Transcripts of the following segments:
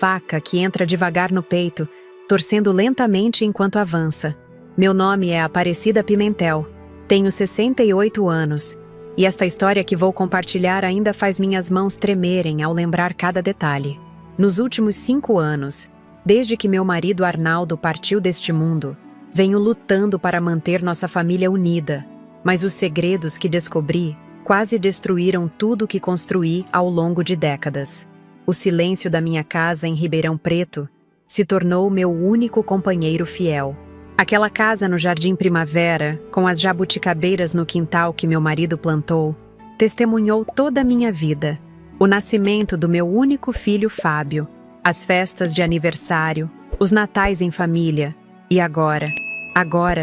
faca que entra devagar no peito, torcendo lentamente enquanto avança. Meu nome é Aparecida Pimentel. Tenho 68 anos. E esta história que vou compartilhar ainda faz minhas mãos tremerem ao lembrar cada detalhe. Nos últimos 5 anos, desde que meu marido Arnaldo partiu deste mundo, venho lutando para manter nossa família unida, mas os segredos que descobri quase destruíram tudo que construí ao longo de décadas. O silêncio da minha casa em Ribeirão Preto se tornou meu único companheiro fiel. Aquela casa no Jardim Primavera, com as jabuticabeiras no quintal que meu marido plantou, testemunhou toda a minha vida. O nascimento do meu único filho Fábio, as festas de aniversário, os natais em família. E agora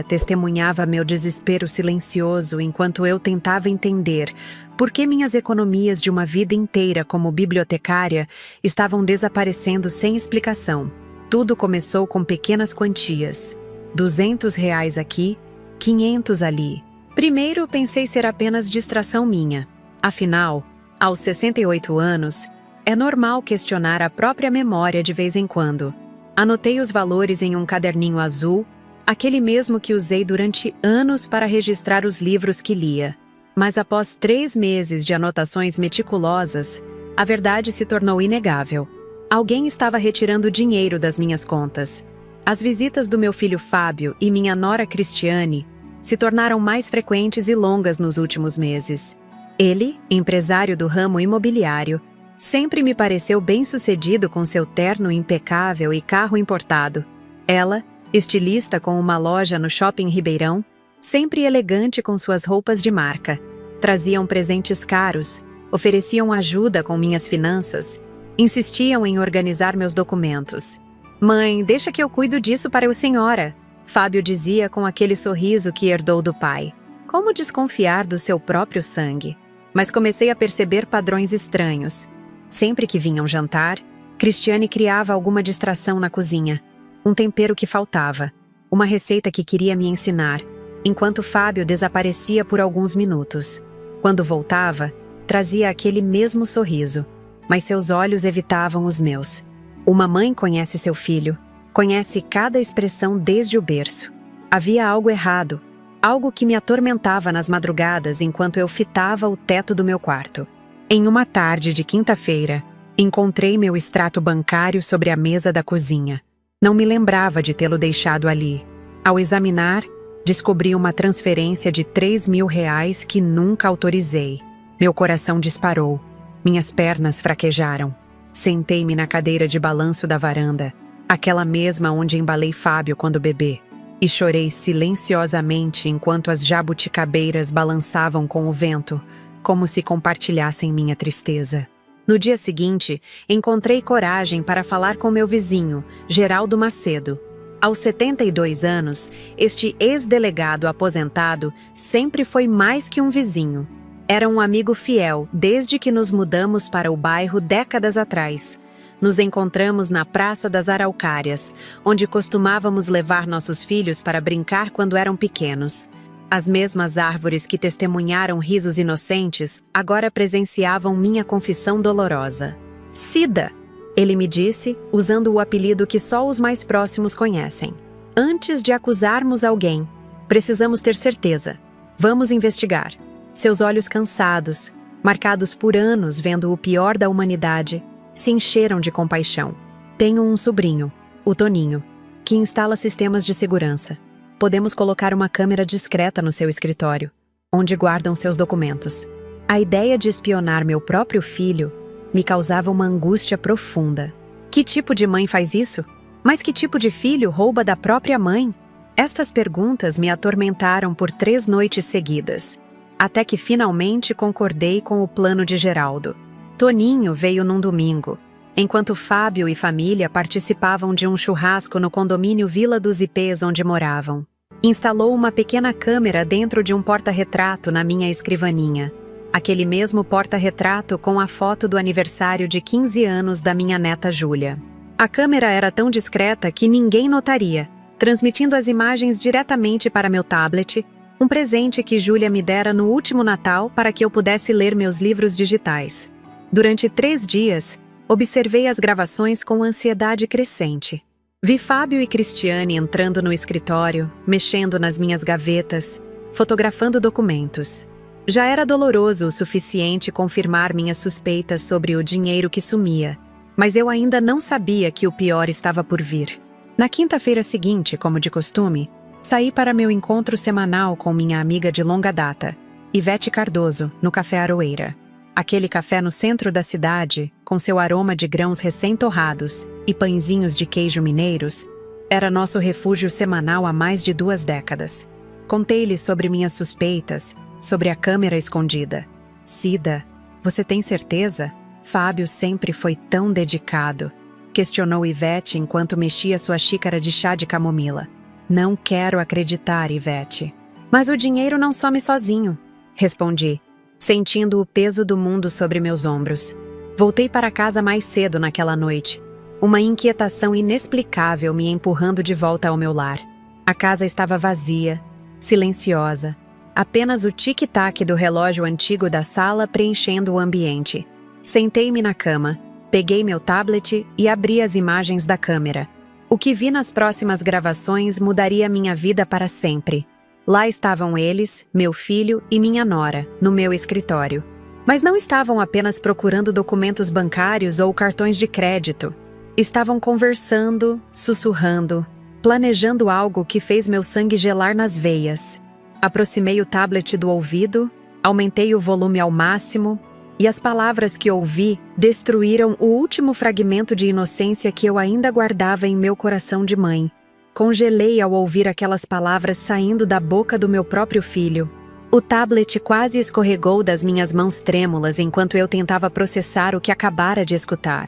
testemunhava meu desespero silencioso enquanto eu tentava entender por que minhas economias de uma vida inteira como bibliotecária estavam desaparecendo sem explicação. Tudo começou com pequenas quantias. R$ 200 aqui, 500 ali. Primeiro pensei ser apenas distração minha. Afinal, aos 68 anos, é normal questionar a própria memória de vez em quando. Anotei os valores em um caderninho azul, aquele mesmo que usei durante anos para registrar os livros que lia. Mas após 3 meses de anotações meticulosas, a verdade se tornou inegável. Alguém estava retirando dinheiro das minhas contas. As visitas do meu filho Fábio e minha nora Cristiane se tornaram mais frequentes e longas nos últimos meses. Ele, empresário do ramo imobiliário, sempre me pareceu bem-sucedido com seu terno impecável e carro importado. Ela, estilista com uma loja no Shopping Ribeirão, sempre elegante com suas roupas de marca. Traziam presentes caros, ofereciam ajuda com minhas finanças, insistiam em organizar meus documentos. «Mãe, deixa que eu cuido disso para a senhora», Fábio dizia com aquele sorriso que herdou do pai. Como desconfiar do seu próprio sangue? Mas comecei a perceber padrões estranhos. Sempre que vinham jantar, Cristiane criava alguma distração na cozinha. Um tempero que faltava, uma receita que queria me ensinar, enquanto Fábio desaparecia por alguns minutos. Quando voltava, trazia aquele mesmo sorriso, mas seus olhos evitavam os meus. Uma mãe conhece seu filho, conhece cada expressão desde o berço. Havia algo errado, algo que me atormentava nas madrugadas enquanto eu fitava o teto do meu quarto. Em uma tarde de quinta-feira, encontrei meu extrato bancário sobre a mesa da cozinha. Não me lembrava de tê-lo deixado ali. Ao examinar, descobri uma transferência de R$ 3.000 que nunca autorizei. Meu coração disparou. Minhas pernas fraquejaram. Sentei-me na cadeira de balanço da varanda, aquela mesma onde embalei Fábio quando bebê, e chorei silenciosamente enquanto as jabuticabeiras balançavam com o vento, como se compartilhassem minha tristeza. No dia seguinte, encontrei coragem para falar com meu vizinho, Geraldo Macedo. Aos 72 anos, este ex-delegado aposentado sempre foi mais que um vizinho. Era um amigo fiel desde que nos mudamos para o bairro décadas atrás. Nos encontramos na Praça das Araucárias, onde costumávamos levar nossos filhos para brincar quando eram pequenos. As mesmas árvores que testemunharam risos inocentes agora presenciavam minha confissão dolorosa. Cida, ele me disse, usando o apelido que só os mais próximos conhecem. Antes de acusarmos alguém, precisamos ter certeza. Vamos investigar. Seus olhos cansados, marcados por anos vendo o pior da humanidade, se encheram de compaixão. Tenho um sobrinho, o Toninho, que instala sistemas de segurança. Podemos colocar uma câmera discreta no seu escritório, onde guardam seus documentos. A ideia de espionar meu próprio filho me causava uma angústia profunda. Que tipo de mãe faz isso? Mas que tipo de filho rouba da própria mãe? Estas perguntas me atormentaram por 3 noites seguidas, até que finalmente concordei com o plano de Geraldo. Toninho veio num domingo, enquanto Fábio e família participavam de um churrasco no condomínio Vila dos Ipês onde moravam. Instalou uma pequena câmera dentro de um porta-retrato na minha escrivaninha. Aquele mesmo porta-retrato com a foto do aniversário de 15 anos da minha neta Júlia. A câmera era tão discreta que ninguém notaria, transmitindo as imagens diretamente para meu tablet, um presente que Júlia me dera no último Natal para que eu pudesse ler meus livros digitais. Durante 3 dias, Observei as gravações com ansiedade crescente. Vi Fábio e Cristiane entrando no escritório, mexendo nas minhas gavetas, fotografando documentos. Já era doloroso o suficiente confirmar minhas suspeitas sobre o dinheiro que sumia, mas eu ainda não sabia que o pior estava por vir. Na quinta-feira seguinte, como de costume, saí para meu encontro semanal com minha amiga de longa data, Ivete Cardoso, no Café Aroeira. Aquele café no centro da cidade, com seu aroma de grãos recém-torrados e pãezinhos de queijo mineiros, era nosso refúgio semanal há mais de 2 décadas. Contei-lhe sobre minhas suspeitas, sobre a câmera escondida. Cida, você tem certeza? Fábio sempre foi tão dedicado. Questionou Ivete enquanto mexia sua xícara de chá de camomila. Não quero acreditar, Ivete. Mas o dinheiro não some sozinho, respondi, sentindo o peso do mundo sobre meus ombros. Voltei para casa mais cedo naquela noite, uma inquietação inexplicável me empurrando de volta ao meu lar. A casa estava vazia, silenciosa, apenas o tic-tac do relógio antigo da sala preenchendo o ambiente. Sentei-me na cama, peguei meu tablet e abri as imagens da câmera. O que vi nas próximas gravações mudaria minha vida para sempre. Lá estavam eles, meu filho e minha nora, no meu escritório. Mas não estavam apenas procurando documentos bancários ou cartões de crédito. Estavam conversando, sussurrando, planejando algo que fez meu sangue gelar nas veias. Aproximei o tablet do ouvido, aumentei o volume ao máximo, e as palavras que ouvi destruíram o último fragmento de inocência que eu ainda guardava em meu coração de mãe. Congelei ao ouvir aquelas palavras saindo da boca do meu próprio filho. O tablet quase escorregou das minhas mãos trêmulas enquanto eu tentava processar o que acabara de escutar.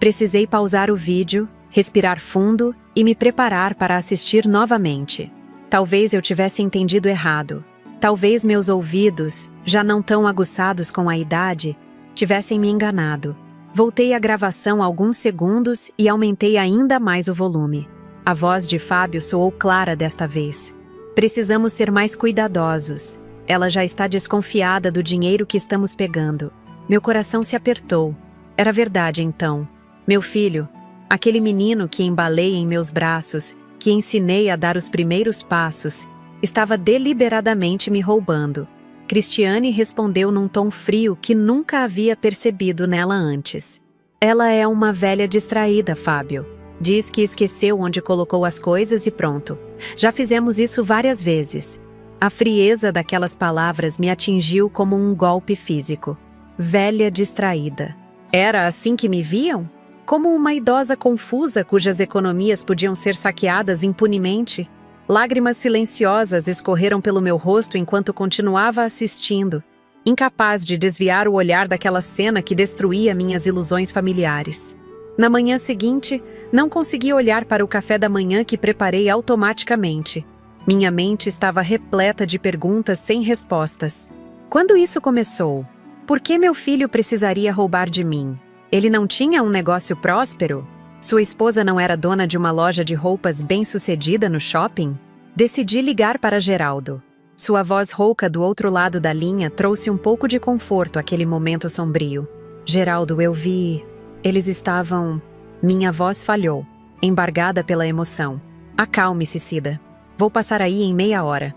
Precisei pausar o vídeo, respirar fundo e me preparar para assistir novamente. Talvez eu tivesse entendido errado. Talvez meus ouvidos, já não tão aguçados com a idade, tivessem me enganado. Voltei à gravação alguns segundos e aumentei ainda mais o volume. A voz de Fábio soou clara desta vez. Precisamos ser mais cuidadosos. Ela já está desconfiada do dinheiro que estamos pegando. Meu coração se apertou. Era verdade então. Meu filho, aquele menino que embalei em meus braços, que ensinei a dar os primeiros passos, estava deliberadamente me roubando. Cristiane respondeu num tom frio que nunca havia percebido nela antes. Ela é uma velha distraída, Fábio. Diz que esqueceu onde colocou as coisas e pronto. Já fizemos isso várias vezes. A frieza daquelas palavras me atingiu como um golpe físico. Velha distraída. Era assim que me viam? Como uma idosa confusa cujas economias podiam ser saqueadas impunemente? Lágrimas silenciosas escorreram pelo meu rosto enquanto continuava assistindo, incapaz de desviar o olhar daquela cena que destruía minhas ilusões familiares. Na manhã seguinte, não consegui olhar para o café da manhã que preparei automaticamente. Minha mente estava repleta de perguntas sem respostas. Quando isso começou? Por que meu filho precisaria roubar de mim? Ele não tinha um negócio próspero? Sua esposa não era dona de uma loja de roupas bem-sucedida no shopping? Decidi ligar para Geraldo. Sua voz rouca do outro lado da linha trouxe um pouco de conforto àquele momento sombrio. Geraldo, eu vi... Eles estavam... Minha voz falhou, embargada pela emoção. Acalme-se, Cida. Vou passar aí em meia hora.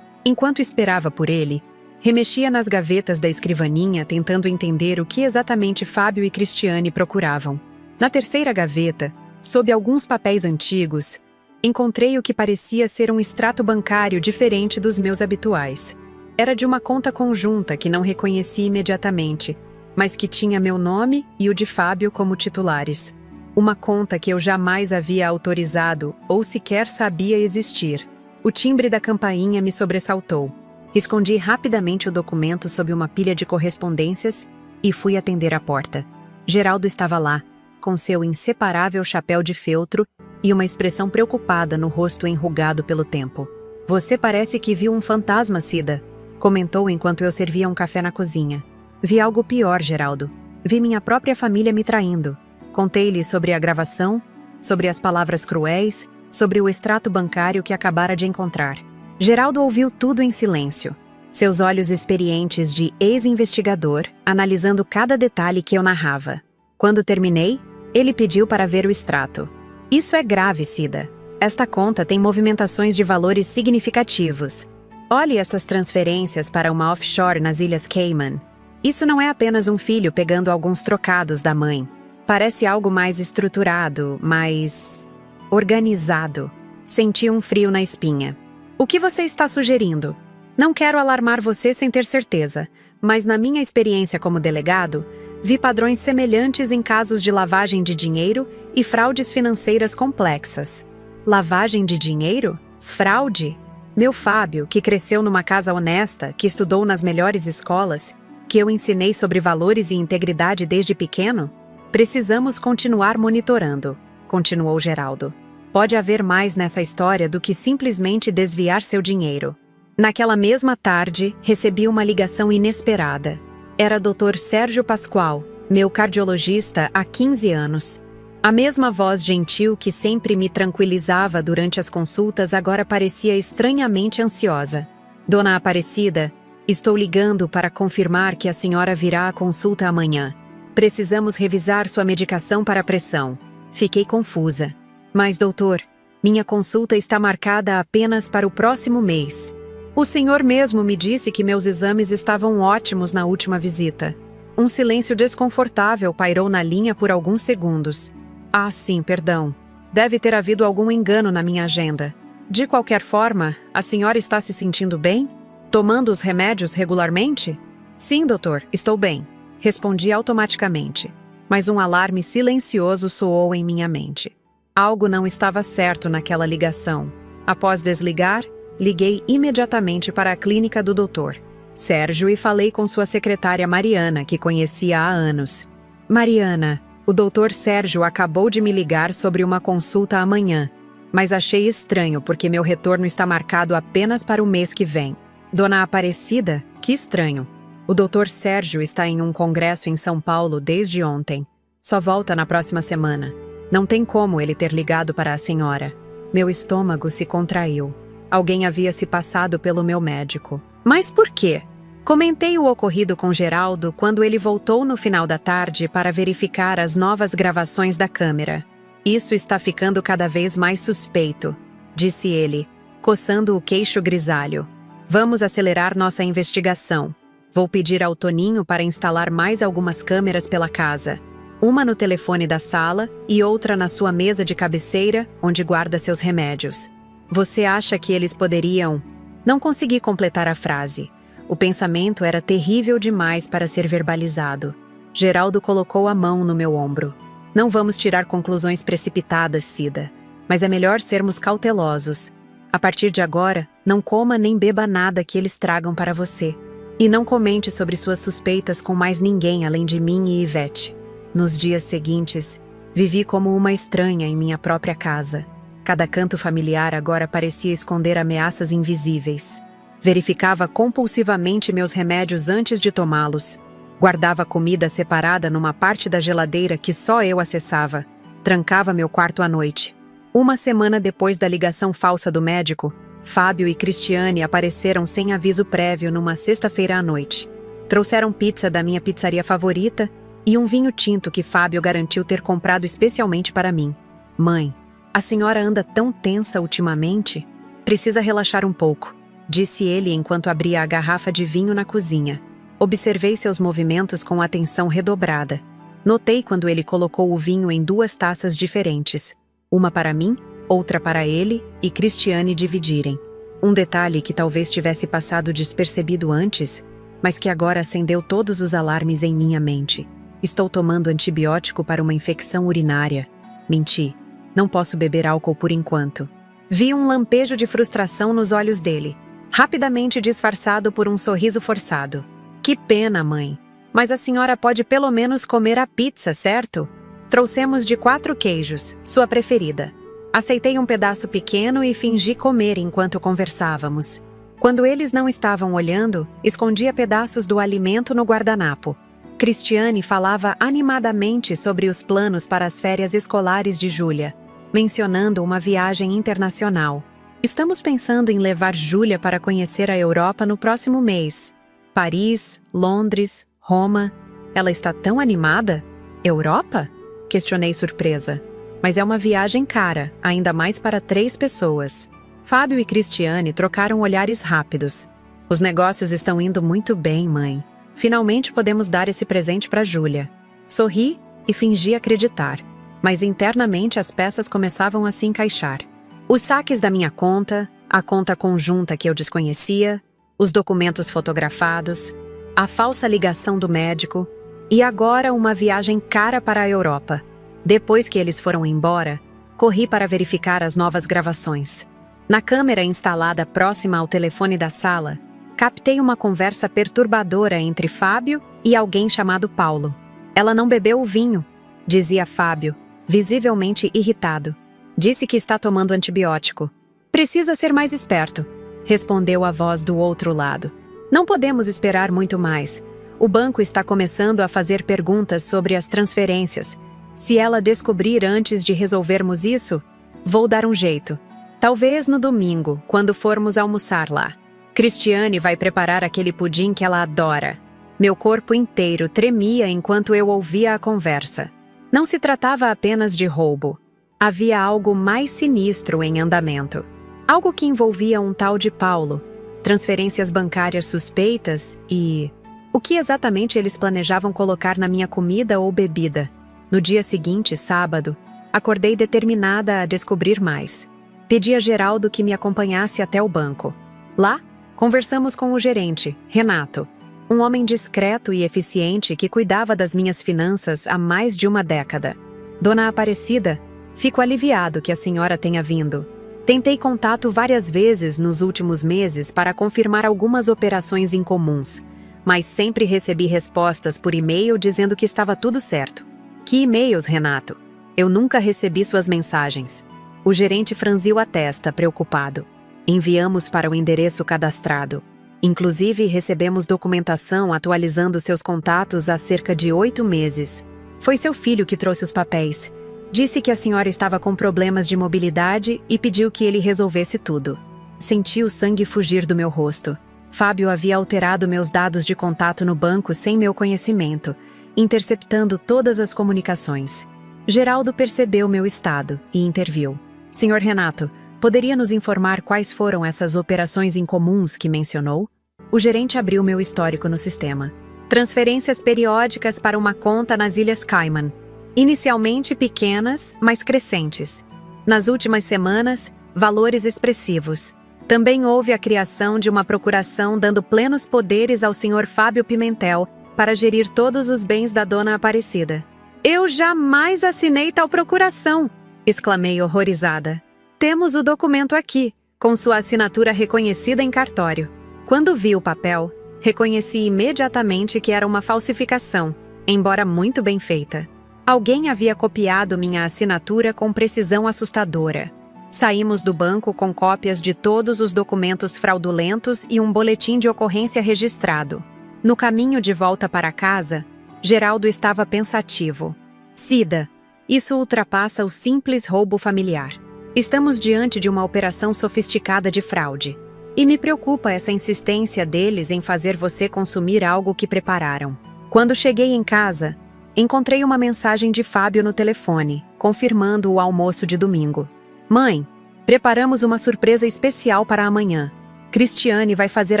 Enquanto esperava por ele, remexia nas gavetas da escrivaninha tentando entender o que exatamente Fábio e Cristiane procuravam. Na terceira gaveta, sob alguns papéis antigos, encontrei o que parecia ser um extrato bancário diferente dos meus habituais. Era de uma conta conjunta que não reconheci imediatamente, mas que tinha meu nome e o de Fábio como titulares. Uma conta que eu jamais havia autorizado ou sequer sabia existir. O timbre da campainha me sobressaltou. Escondi rapidamente o documento sob uma pilha de correspondências e fui atender a porta. Geraldo estava lá, com seu inseparável chapéu de feltro e uma expressão preocupada no rosto enrugado pelo tempo. Você parece que viu um fantasma, Cida, comentou enquanto eu servia um café na cozinha. Vi algo pior, Geraldo. Vi minha própria família me traindo. Contei-lhe sobre a gravação, sobre as palavras cruéis, sobre o extrato bancário que acabara de encontrar. Geraldo ouviu tudo em silêncio, seus olhos experientes de ex-investigador analisando cada detalhe que eu narrava. Quando terminei, ele pediu para ver o extrato. Isso é grave, Cida. Esta conta tem movimentações de valores significativos. Olhe estas transferências para uma offshore nas Ilhas Cayman. Isso não é apenas um filho pegando alguns trocados da mãe. Parece algo mais estruturado, mais organizado. Senti um frio na espinha. O que você está sugerindo? Não quero alarmar você sem ter certeza, mas na minha experiência como delegado, vi padrões semelhantes em casos de lavagem de dinheiro e fraudes financeiras complexas. Lavagem de dinheiro? Fraude? Meu Fábio, que cresceu numa casa honesta, que estudou nas melhores escolas, que eu ensinei sobre valores e integridade desde pequeno? Precisamos continuar monitorando, continuou Geraldo. Pode haver mais nessa história do que simplesmente desviar seu dinheiro. Naquela mesma tarde, recebi uma ligação inesperada. Era Dr. Sérgio Pascoal, meu cardiologista há 15 anos. A mesma voz gentil que sempre me tranquilizava durante as consultas agora parecia estranhamente ansiosa. Dona Aparecida, estou ligando para confirmar que a senhora virá à consulta amanhã. Precisamos revisar sua medicação para a pressão. Fiquei confusa. Mas, doutor, minha consulta está marcada apenas para o próximo mês. O senhor mesmo me disse que meus exames estavam ótimos na última visita. Um silêncio desconfortável pairou na linha por alguns segundos. Ah, sim, perdão. Deve ter havido algum engano na minha agenda. De qualquer forma, a senhora está se sentindo bem? Tomando os remédios regularmente? Sim, doutor, estou bem. Respondi automaticamente. Mas um alarme silencioso soou em minha mente. Algo não estava certo naquela ligação. Após desligar, liguei imediatamente para a clínica do doutor Sérgio e falei com sua secretária Mariana, que conhecia há anos. Mariana, o doutor Sérgio acabou de me ligar sobre uma consulta amanhã, mas achei estranho porque meu retorno está marcado apenas para o mês que vem. Dona Aparecida, que estranho. O doutor Sérgio está em um congresso em São Paulo desde ontem. Só volta na próxima semana. Não tem como ele ter ligado para a senhora. Meu estômago se contraiu. Alguém havia se passado pelo meu médico. Mas por quê? Comentei o ocorrido com Geraldo quando ele voltou no final da tarde para verificar as novas gravações da câmera. Isso está ficando cada vez mais suspeito, disse ele, coçando o queixo grisalho. Vamos acelerar nossa investigação. Vou pedir ao Toninho para instalar mais algumas câmeras pela casa. Uma no telefone da sala e outra na sua mesa de cabeceira, onde guarda seus remédios. Você acha que eles poderiam... Não consegui completar a frase. O pensamento era terrível demais para ser verbalizado. Geraldo colocou a mão no meu ombro. Não vamos tirar conclusões precipitadas, Cida. Mas é melhor sermos cautelosos. A partir de agora, não coma nem beba nada que eles tragam para você. E não comente sobre suas suspeitas com mais ninguém além de mim e Ivete. Nos dias seguintes, vivi como uma estranha em minha própria casa. Cada canto familiar agora parecia esconder ameaças invisíveis. Verificava compulsivamente meus remédios antes de tomá-los. Guardava comida separada numa parte da geladeira que só eu acessava. Trancava meu quarto à noite. Uma semana depois da ligação falsa do médico, Fábio e Cristiane apareceram sem aviso prévio numa sexta-feira à noite. Trouxeram pizza da minha pizzaria favorita e um vinho tinto que Fábio garantiu ter comprado especialmente para mim. Mãe, a senhora anda tão tensa ultimamente? Precisa relaxar um pouco, disse ele enquanto abria a garrafa de vinho na cozinha. Observei seus movimentos com atenção redobrada. Notei quando ele colocou o vinho em 2 taças diferentes. Uma para mim, outra para ele e Cristiane dividirem. Um detalhe que talvez tivesse passado despercebido antes, mas que agora acendeu todos os alarmes em minha mente. Estou tomando antibiótico para uma infecção urinária. Menti. Não posso beber álcool por enquanto. Vi um lampejo de frustração nos olhos dele, rapidamente disfarçado por um sorriso forçado. Que pena, mãe. Mas a senhora pode pelo menos comer a pizza, certo? Trouxemos de 4 queijos, sua preferida. Aceitei um pedaço pequeno e fingi comer enquanto conversávamos. Quando eles não estavam olhando, escondia pedaços do alimento no guardanapo. Cristiane falava animadamente sobre os planos para as férias escolares de Júlia, mencionando uma viagem internacional. Estamos pensando em levar Júlia para conhecer a Europa no próximo mês. Paris, Londres, Roma. Ela está tão animada? Europa? Questionei surpresa. Mas é uma viagem cara, ainda mais para 3 pessoas. Fábio e Cristiane trocaram olhares rápidos. Os negócios estão indo muito bem, mãe. Finalmente podemos dar esse presente para Júlia. Sorri e fingi acreditar, mas internamente as peças começavam a se encaixar. Os saques da minha conta, a conta conjunta que eu desconhecia, os documentos fotografados, a falsa ligação do médico e agora uma viagem cara para a Europa. Depois que eles foram embora, corri para verificar as novas gravações. Na câmera instalada próxima ao telefone da sala, captei uma conversa perturbadora entre Fábio e alguém chamado Paulo. Ela não bebeu o vinho, dizia Fábio, visivelmente irritado. Disse que está tomando antibiótico. Precisa ser mais esperto, respondeu a voz do outro lado. Não podemos esperar muito mais. O banco está começando a fazer perguntas sobre as transferências. Se ela descobrir antes de resolvermos isso, vou dar um jeito. Talvez no domingo, quando formos almoçar lá. Cristiane vai preparar aquele pudim que ela adora. Meu corpo inteiro tremia enquanto eu ouvia a conversa. Não se tratava apenas de roubo. Havia algo mais sinistro em andamento. Algo que envolvia um tal de Paulo, transferências bancárias suspeitas e... o que exatamente eles planejavam colocar na minha comida ou bebida? No dia seguinte, sábado, acordei determinada a descobrir mais. Pedi a Geraldo que me acompanhasse até o banco. Lá, conversamos com o gerente, Renato, um homem discreto e eficiente que cuidava das minhas finanças há mais de uma década. Dona Aparecida, fico aliviado que a senhora tenha vindo. Tentei contato várias vezes nos últimos meses para confirmar algumas operações incomuns, mas sempre recebi respostas por e-mail dizendo que estava tudo certo. Que e-mails, Renato? Eu nunca recebi suas mensagens. O gerente franziu a testa, preocupado. Enviamos para o endereço cadastrado. Inclusive, recebemos documentação atualizando seus contatos há cerca de 8 meses. Foi seu filho que trouxe os papéis. Disse que a senhora estava com problemas de mobilidade e pediu que ele resolvesse tudo. Senti o sangue fugir do meu rosto. Fábio havia alterado meus dados de contato no banco sem meu conhecimento, interceptando todas as comunicações. Geraldo percebeu meu estado e interviu. Senhor Renato, poderia nos informar quais foram essas operações incomuns que mencionou? O gerente abriu meu histórico no sistema. Transferências periódicas para uma conta nas Ilhas Cayman. Inicialmente pequenas, mas crescentes. Nas últimas semanas, valores expressivos. Também houve a criação de uma procuração dando plenos poderes ao Sr. Fábio Pimentel para gerir todos os bens da Dona Aparecida. Eu jamais assinei tal procuração! Exclamei horrorizada. Temos o documento aqui, com sua assinatura reconhecida em cartório. Quando vi o papel, reconheci imediatamente que era uma falsificação, embora muito bem feita. Alguém havia copiado minha assinatura com precisão assustadora. Saímos do banco com cópias de todos os documentos fraudulentos e um boletim de ocorrência registrado. No caminho de volta para casa, Geraldo estava pensativo. Cida, isso ultrapassa o simples roubo familiar. Estamos diante de uma operação sofisticada de fraude. E me preocupa essa insistência deles em fazer você consumir algo que prepararam. Quando cheguei em casa, encontrei uma mensagem de Fábio no telefone, confirmando o almoço de domingo. Mãe, preparamos uma surpresa especial para amanhã. Cristiane vai fazer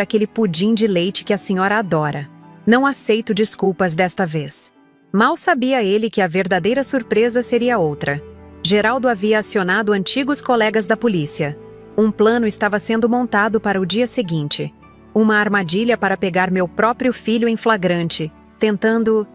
aquele pudim de leite que a senhora adora. Não aceito desculpas desta vez. Mal sabia ele que a verdadeira surpresa seria outra. Geraldo havia acionado antigos colegas da polícia. Um plano estava sendo montado para o dia seguinte. Uma armadilha para pegar meu próprio filho em flagrante, tentando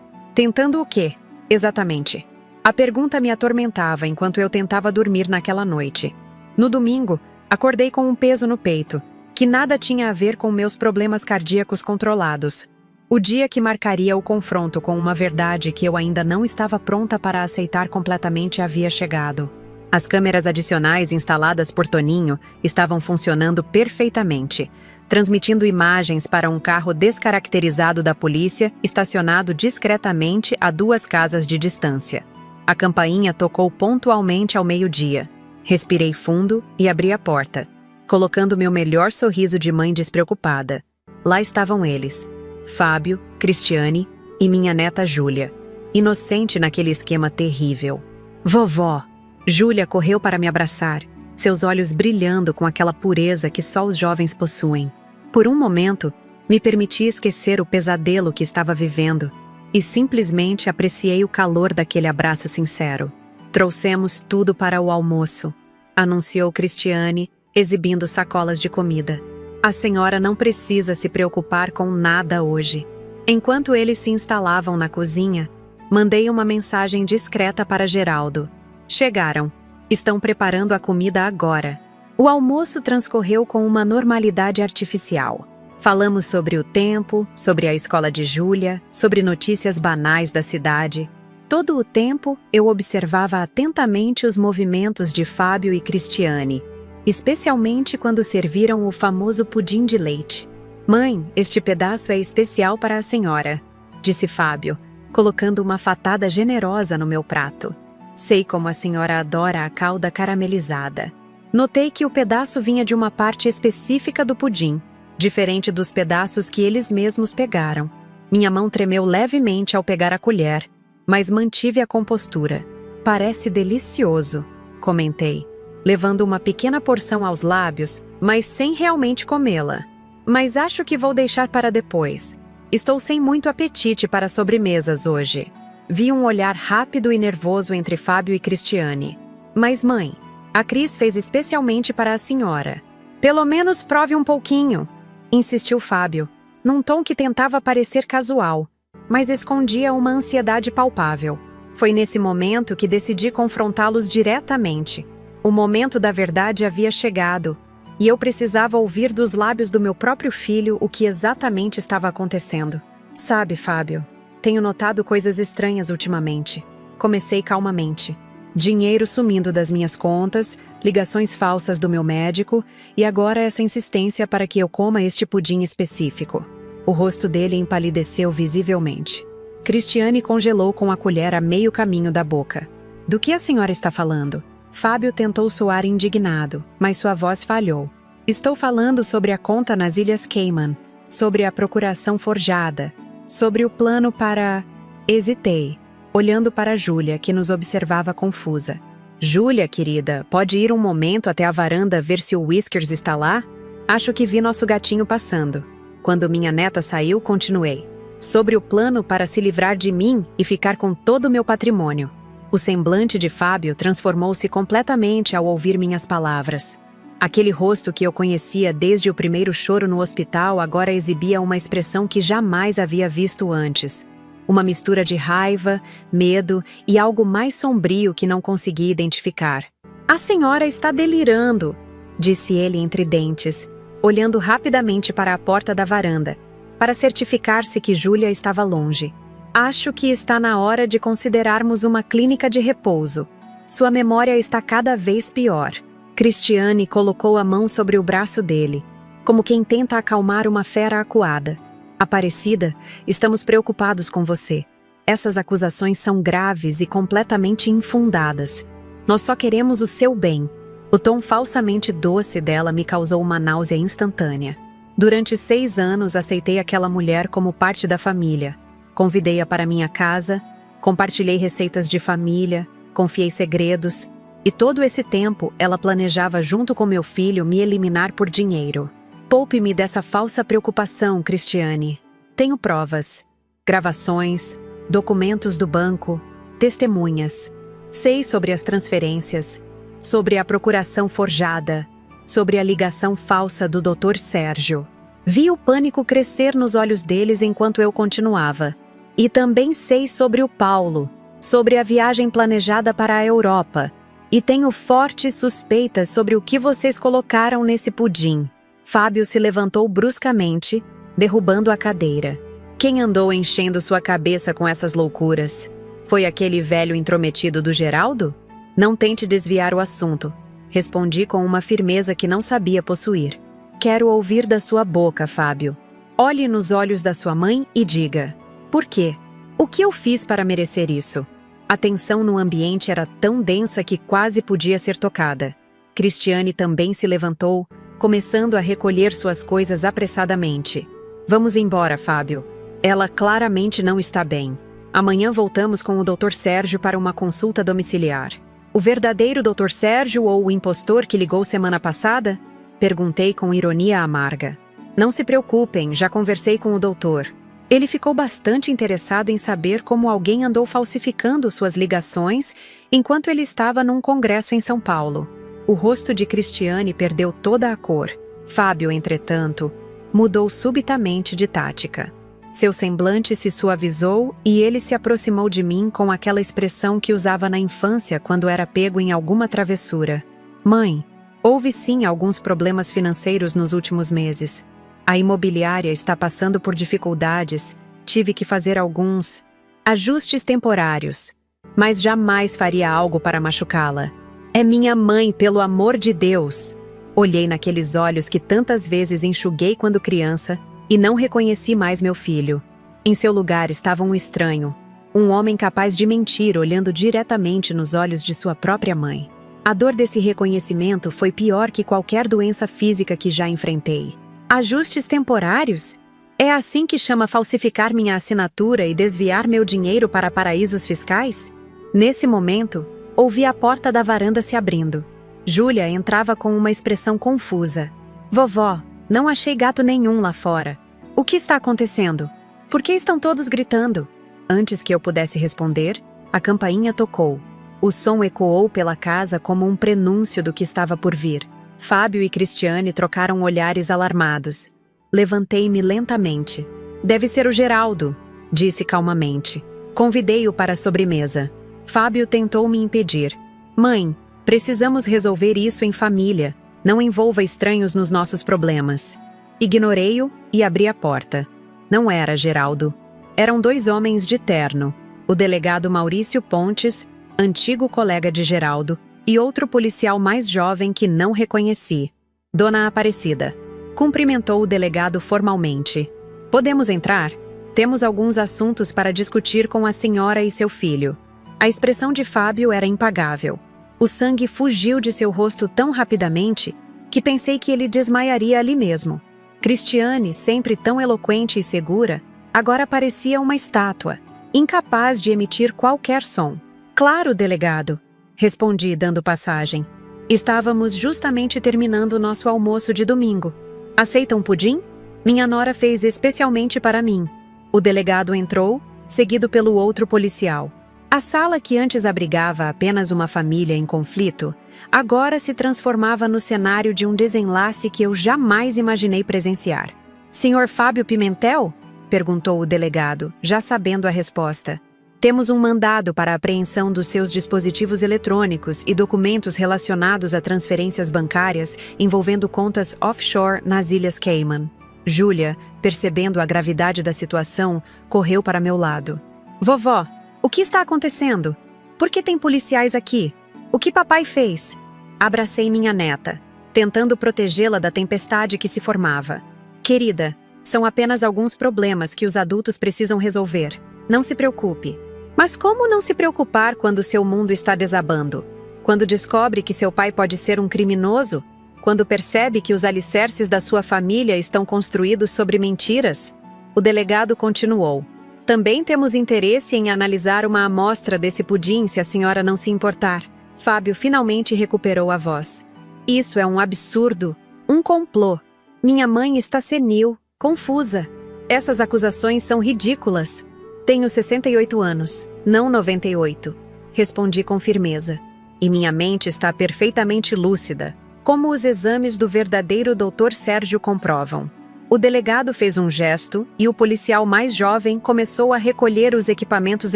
o quê, exatamente? A pergunta me atormentava enquanto eu tentava dormir naquela noite. No domingo, acordei com um peso no peito, que nada tinha a ver com meus problemas cardíacos controlados. O dia que marcaria o confronto com uma verdade que eu ainda não estava pronta para aceitar completamente havia chegado. As câmeras adicionais instaladas por Toninho estavam funcionando perfeitamente, transmitindo imagens para um carro descaracterizado da polícia estacionado discretamente a 2 casas de distância. A campainha tocou pontualmente ao meio-dia. Respirei fundo e abri a porta, colocando meu melhor sorriso de mãe despreocupada. Lá estavam eles, Fábio, Cristiane e minha neta Júlia. inocente naquele esquema terrível. Vovó! Júlia correu para me abraçar, seus olhos brilhando com aquela pureza que só os jovens possuem. Por um momento, me permiti esquecer o pesadelo que estava vivendo e simplesmente apreciei o calor daquele abraço sincero. Trouxemos tudo para o almoço, anunciou Cristiane, exibindo sacolas de comida. A senhora não precisa se preocupar com nada hoje. Enquanto eles se instalavam na cozinha, mandei uma mensagem discreta para Geraldo. Chegaram. Estão preparando a comida agora. O almoço transcorreu com uma normalidade artificial. Falamos sobre o tempo, sobre a escola de Júlia, sobre notícias banais da cidade. Todo o tempo, eu observava atentamente os movimentos de Fábio e Cristiane, especialmente quando serviram o famoso pudim de leite. Mãe, este pedaço é especial para a senhora, disse Fábio, colocando uma fatada generosa no meu prato. Sei como a senhora adora a calda caramelizada. Notei que o pedaço vinha de uma parte específica do pudim, diferente dos pedaços que eles mesmos pegaram. Minha mão tremeu levemente ao pegar a colher, mas mantive a compostura. Parece delicioso, comentei, levando uma pequena porção aos lábios, mas sem realmente comê-la. Mas acho que vou deixar para depois. Estou sem muito apetite para sobremesas hoje. Vi um olhar rápido e nervoso entre Fábio e Cristiane. Mas mãe, a Cris fez especialmente para a senhora. Pelo menos prove um pouquinho, insistiu Fábio, num tom que tentava parecer casual, mas escondia uma ansiedade palpável. Foi nesse momento que decidi confrontá-los diretamente. O momento da verdade havia chegado, e eu precisava ouvir dos lábios do meu próprio filho o que exatamente estava acontecendo. Sabe, Fábio, tenho notado coisas estranhas ultimamente. Comecei calmamente. Dinheiro sumindo das minhas contas, ligações falsas do meu médico e agora essa insistência para que eu coma este pudim específico. O rosto dele empalideceu visivelmente. Cristiane congelou com a colher a meio caminho da boca. Do que a senhora está falando? Fábio tentou soar indignado, mas sua voz falhou. Estou falando sobre a conta nas Ilhas Cayman, sobre a procuração forjada, sobre o plano para... Hesitei, olhando para Júlia, que nos observava confusa. Júlia, querida, pode ir um momento até a varanda ver se o Whiskers está lá? Acho que vi nosso gatinho passando. Quando minha neta saiu, continuei. Sobre o plano para se livrar de mim e ficar com todo o meu patrimônio. O semblante de Fábio transformou-se completamente ao ouvir minhas palavras. Aquele rosto que eu conhecia desde o primeiro choro no hospital agora exibia uma expressão que jamais havia visto antes. Uma mistura de raiva, medo e algo mais sombrio que não consegui identificar. A senhora está delirando, disse ele entre dentes, olhando rapidamente para a porta da varanda, para certificar-se que Júlia estava longe. Acho que está na hora de considerarmos uma clínica de repouso. Sua memória está cada vez pior. Cristiane colocou a mão sobre o braço dele, como quem tenta acalmar uma fera acuada. Aparecida, estamos preocupados com você. Essas acusações são graves e completamente infundadas. Nós só queremos o seu bem. O tom falsamente doce dela me causou uma náusea instantânea. Durante 6 anos aceitei aquela mulher como parte da família. Convidei-a para minha casa, compartilhei receitas de família, confiei segredos, e todo esse tempo ela planejava junto com meu filho me eliminar por dinheiro. Poupe-me dessa falsa preocupação, Cristiane. Tenho provas, gravações, documentos do banco, testemunhas. Sei sobre as transferências, sobre a procuração forjada, sobre a ligação falsa do Dr. Sérgio. Vi o pânico crescer nos olhos deles enquanto eu continuava. E também sei sobre o Paulo, sobre a viagem planejada para a Europa. E tenho fortes suspeitas sobre o que vocês colocaram nesse pudim. Fábio se levantou bruscamente, derrubando a cadeira. Quem andou enchendo sua cabeça com essas loucuras? Foi aquele velho intrometido do Geraldo? Não tente desviar o assunto. Respondi com uma firmeza que não sabia possuir. Quero ouvir da sua boca, Fábio. Olhe nos olhos da sua mãe e diga: por quê? O que eu fiz para merecer isso? A tensão no ambiente era tão densa que quase podia ser tocada. Cristiane também se levantou, começando a recolher suas coisas apressadamente. Vamos embora, Fábio. Ela claramente não está bem. Amanhã voltamos com o Dr. Sérgio para uma consulta domiciliar. O verdadeiro Dr. Sérgio ou o impostor que ligou semana passada? Perguntei com ironia amarga. Não se preocupem, já conversei com o doutor. Ele ficou bastante interessado em saber como alguém andou falsificando suas ligações enquanto ele estava num congresso em São Paulo. O rosto de Cristiane perdeu toda a cor. Fábio, entretanto, mudou subitamente de tática. Seu semblante se suavizou e ele se aproximou de mim com aquela expressão que usava na infância quando era pego em alguma travessura. Mãe, houve sim alguns problemas financeiros nos últimos meses. A imobiliária está passando por dificuldades, tive que fazer alguns ajustes temporários, mas jamais faria algo para machucá-la. É minha mãe, pelo amor de Deus! Olhei naqueles olhos que tantas vezes enxuguei quando criança e não reconheci mais meu filho. Em seu lugar estava um estranho, um homem capaz de mentir olhando diretamente nos olhos de sua própria mãe. A dor desse reconhecimento foi pior que qualquer doença física que já enfrentei. Ajustes temporários? É assim que chama falsificar minha assinatura e desviar meu dinheiro para paraísos fiscais? Nesse momento, ouvi a porta da varanda se abrindo. Júlia entrava com uma expressão confusa. Vovó, não achei gato nenhum lá fora. O que está acontecendo? Por que estão todos gritando? Antes que eu pudesse responder, a campainha tocou. O som ecoou pela casa como um prenúncio do que estava por vir. Fábio e Cristiane trocaram olhares alarmados. Levantei-me lentamente. Deve ser o Geraldo, disse calmamente. Convidei-o para a sobremesa. Fábio tentou me impedir. Mãe, precisamos resolver isso em família. Não envolva estranhos nos nossos problemas. Ignorei-o e abri a porta. Não era Geraldo. Eram dois homens de terno. O delegado Maurício Pontes, antigo colega de Geraldo, e outro policial mais jovem que não reconheci. Dona Aparecida. Cumprimentou o delegado formalmente. Podemos entrar? Temos alguns assuntos para discutir com a senhora e seu filho. A expressão de Fábio era impagável. O sangue fugiu de seu rosto tão rapidamente que pensei que ele desmaiaria ali mesmo. Cristiane, sempre tão eloquente e segura, agora parecia uma estátua, incapaz de emitir qualquer som. Claro, delegado, respondi dando passagem. Estávamos justamente terminando nosso almoço de domingo. Aceita um pudim? Minha nora fez especialmente para mim. O delegado entrou, seguido pelo outro policial. A sala que antes abrigava apenas uma família em conflito, agora se transformava no cenário de um desenlace que eu jamais imaginei presenciar. Senhor Fábio Pimentel? Perguntou o delegado, já sabendo a resposta. Temos um mandado para a apreensão dos seus dispositivos eletrônicos e documentos relacionados a transferências bancárias envolvendo contas offshore nas Ilhas Cayman. Júlia, percebendo a gravidade da situação, correu para meu lado. Vovó, o que está acontecendo? Por que tem policiais aqui? O que papai fez? Abracei minha neta, tentando protegê-la da tempestade que se formava. Querida, são apenas alguns problemas que os adultos precisam resolver. Não se preocupe. Mas como não se preocupar quando seu mundo está desabando? Quando descobre que seu pai pode ser um criminoso? Quando percebe que os alicerces da sua família estão construídos sobre mentiras? O delegado continuou. Também temos interesse em analisar uma amostra desse pudim se a senhora não se importar. Fábio finalmente recuperou a voz. Isso é um absurdo, um complô. Minha mãe está senil, confusa. Essas acusações são ridículas. Tenho 68 anos, não 98. Respondi com firmeza. E minha mente está perfeitamente lúcida, como os exames do verdadeiro Dr. Sérgio comprovam. O delegado fez um gesto e o policial mais jovem começou a recolher os equipamentos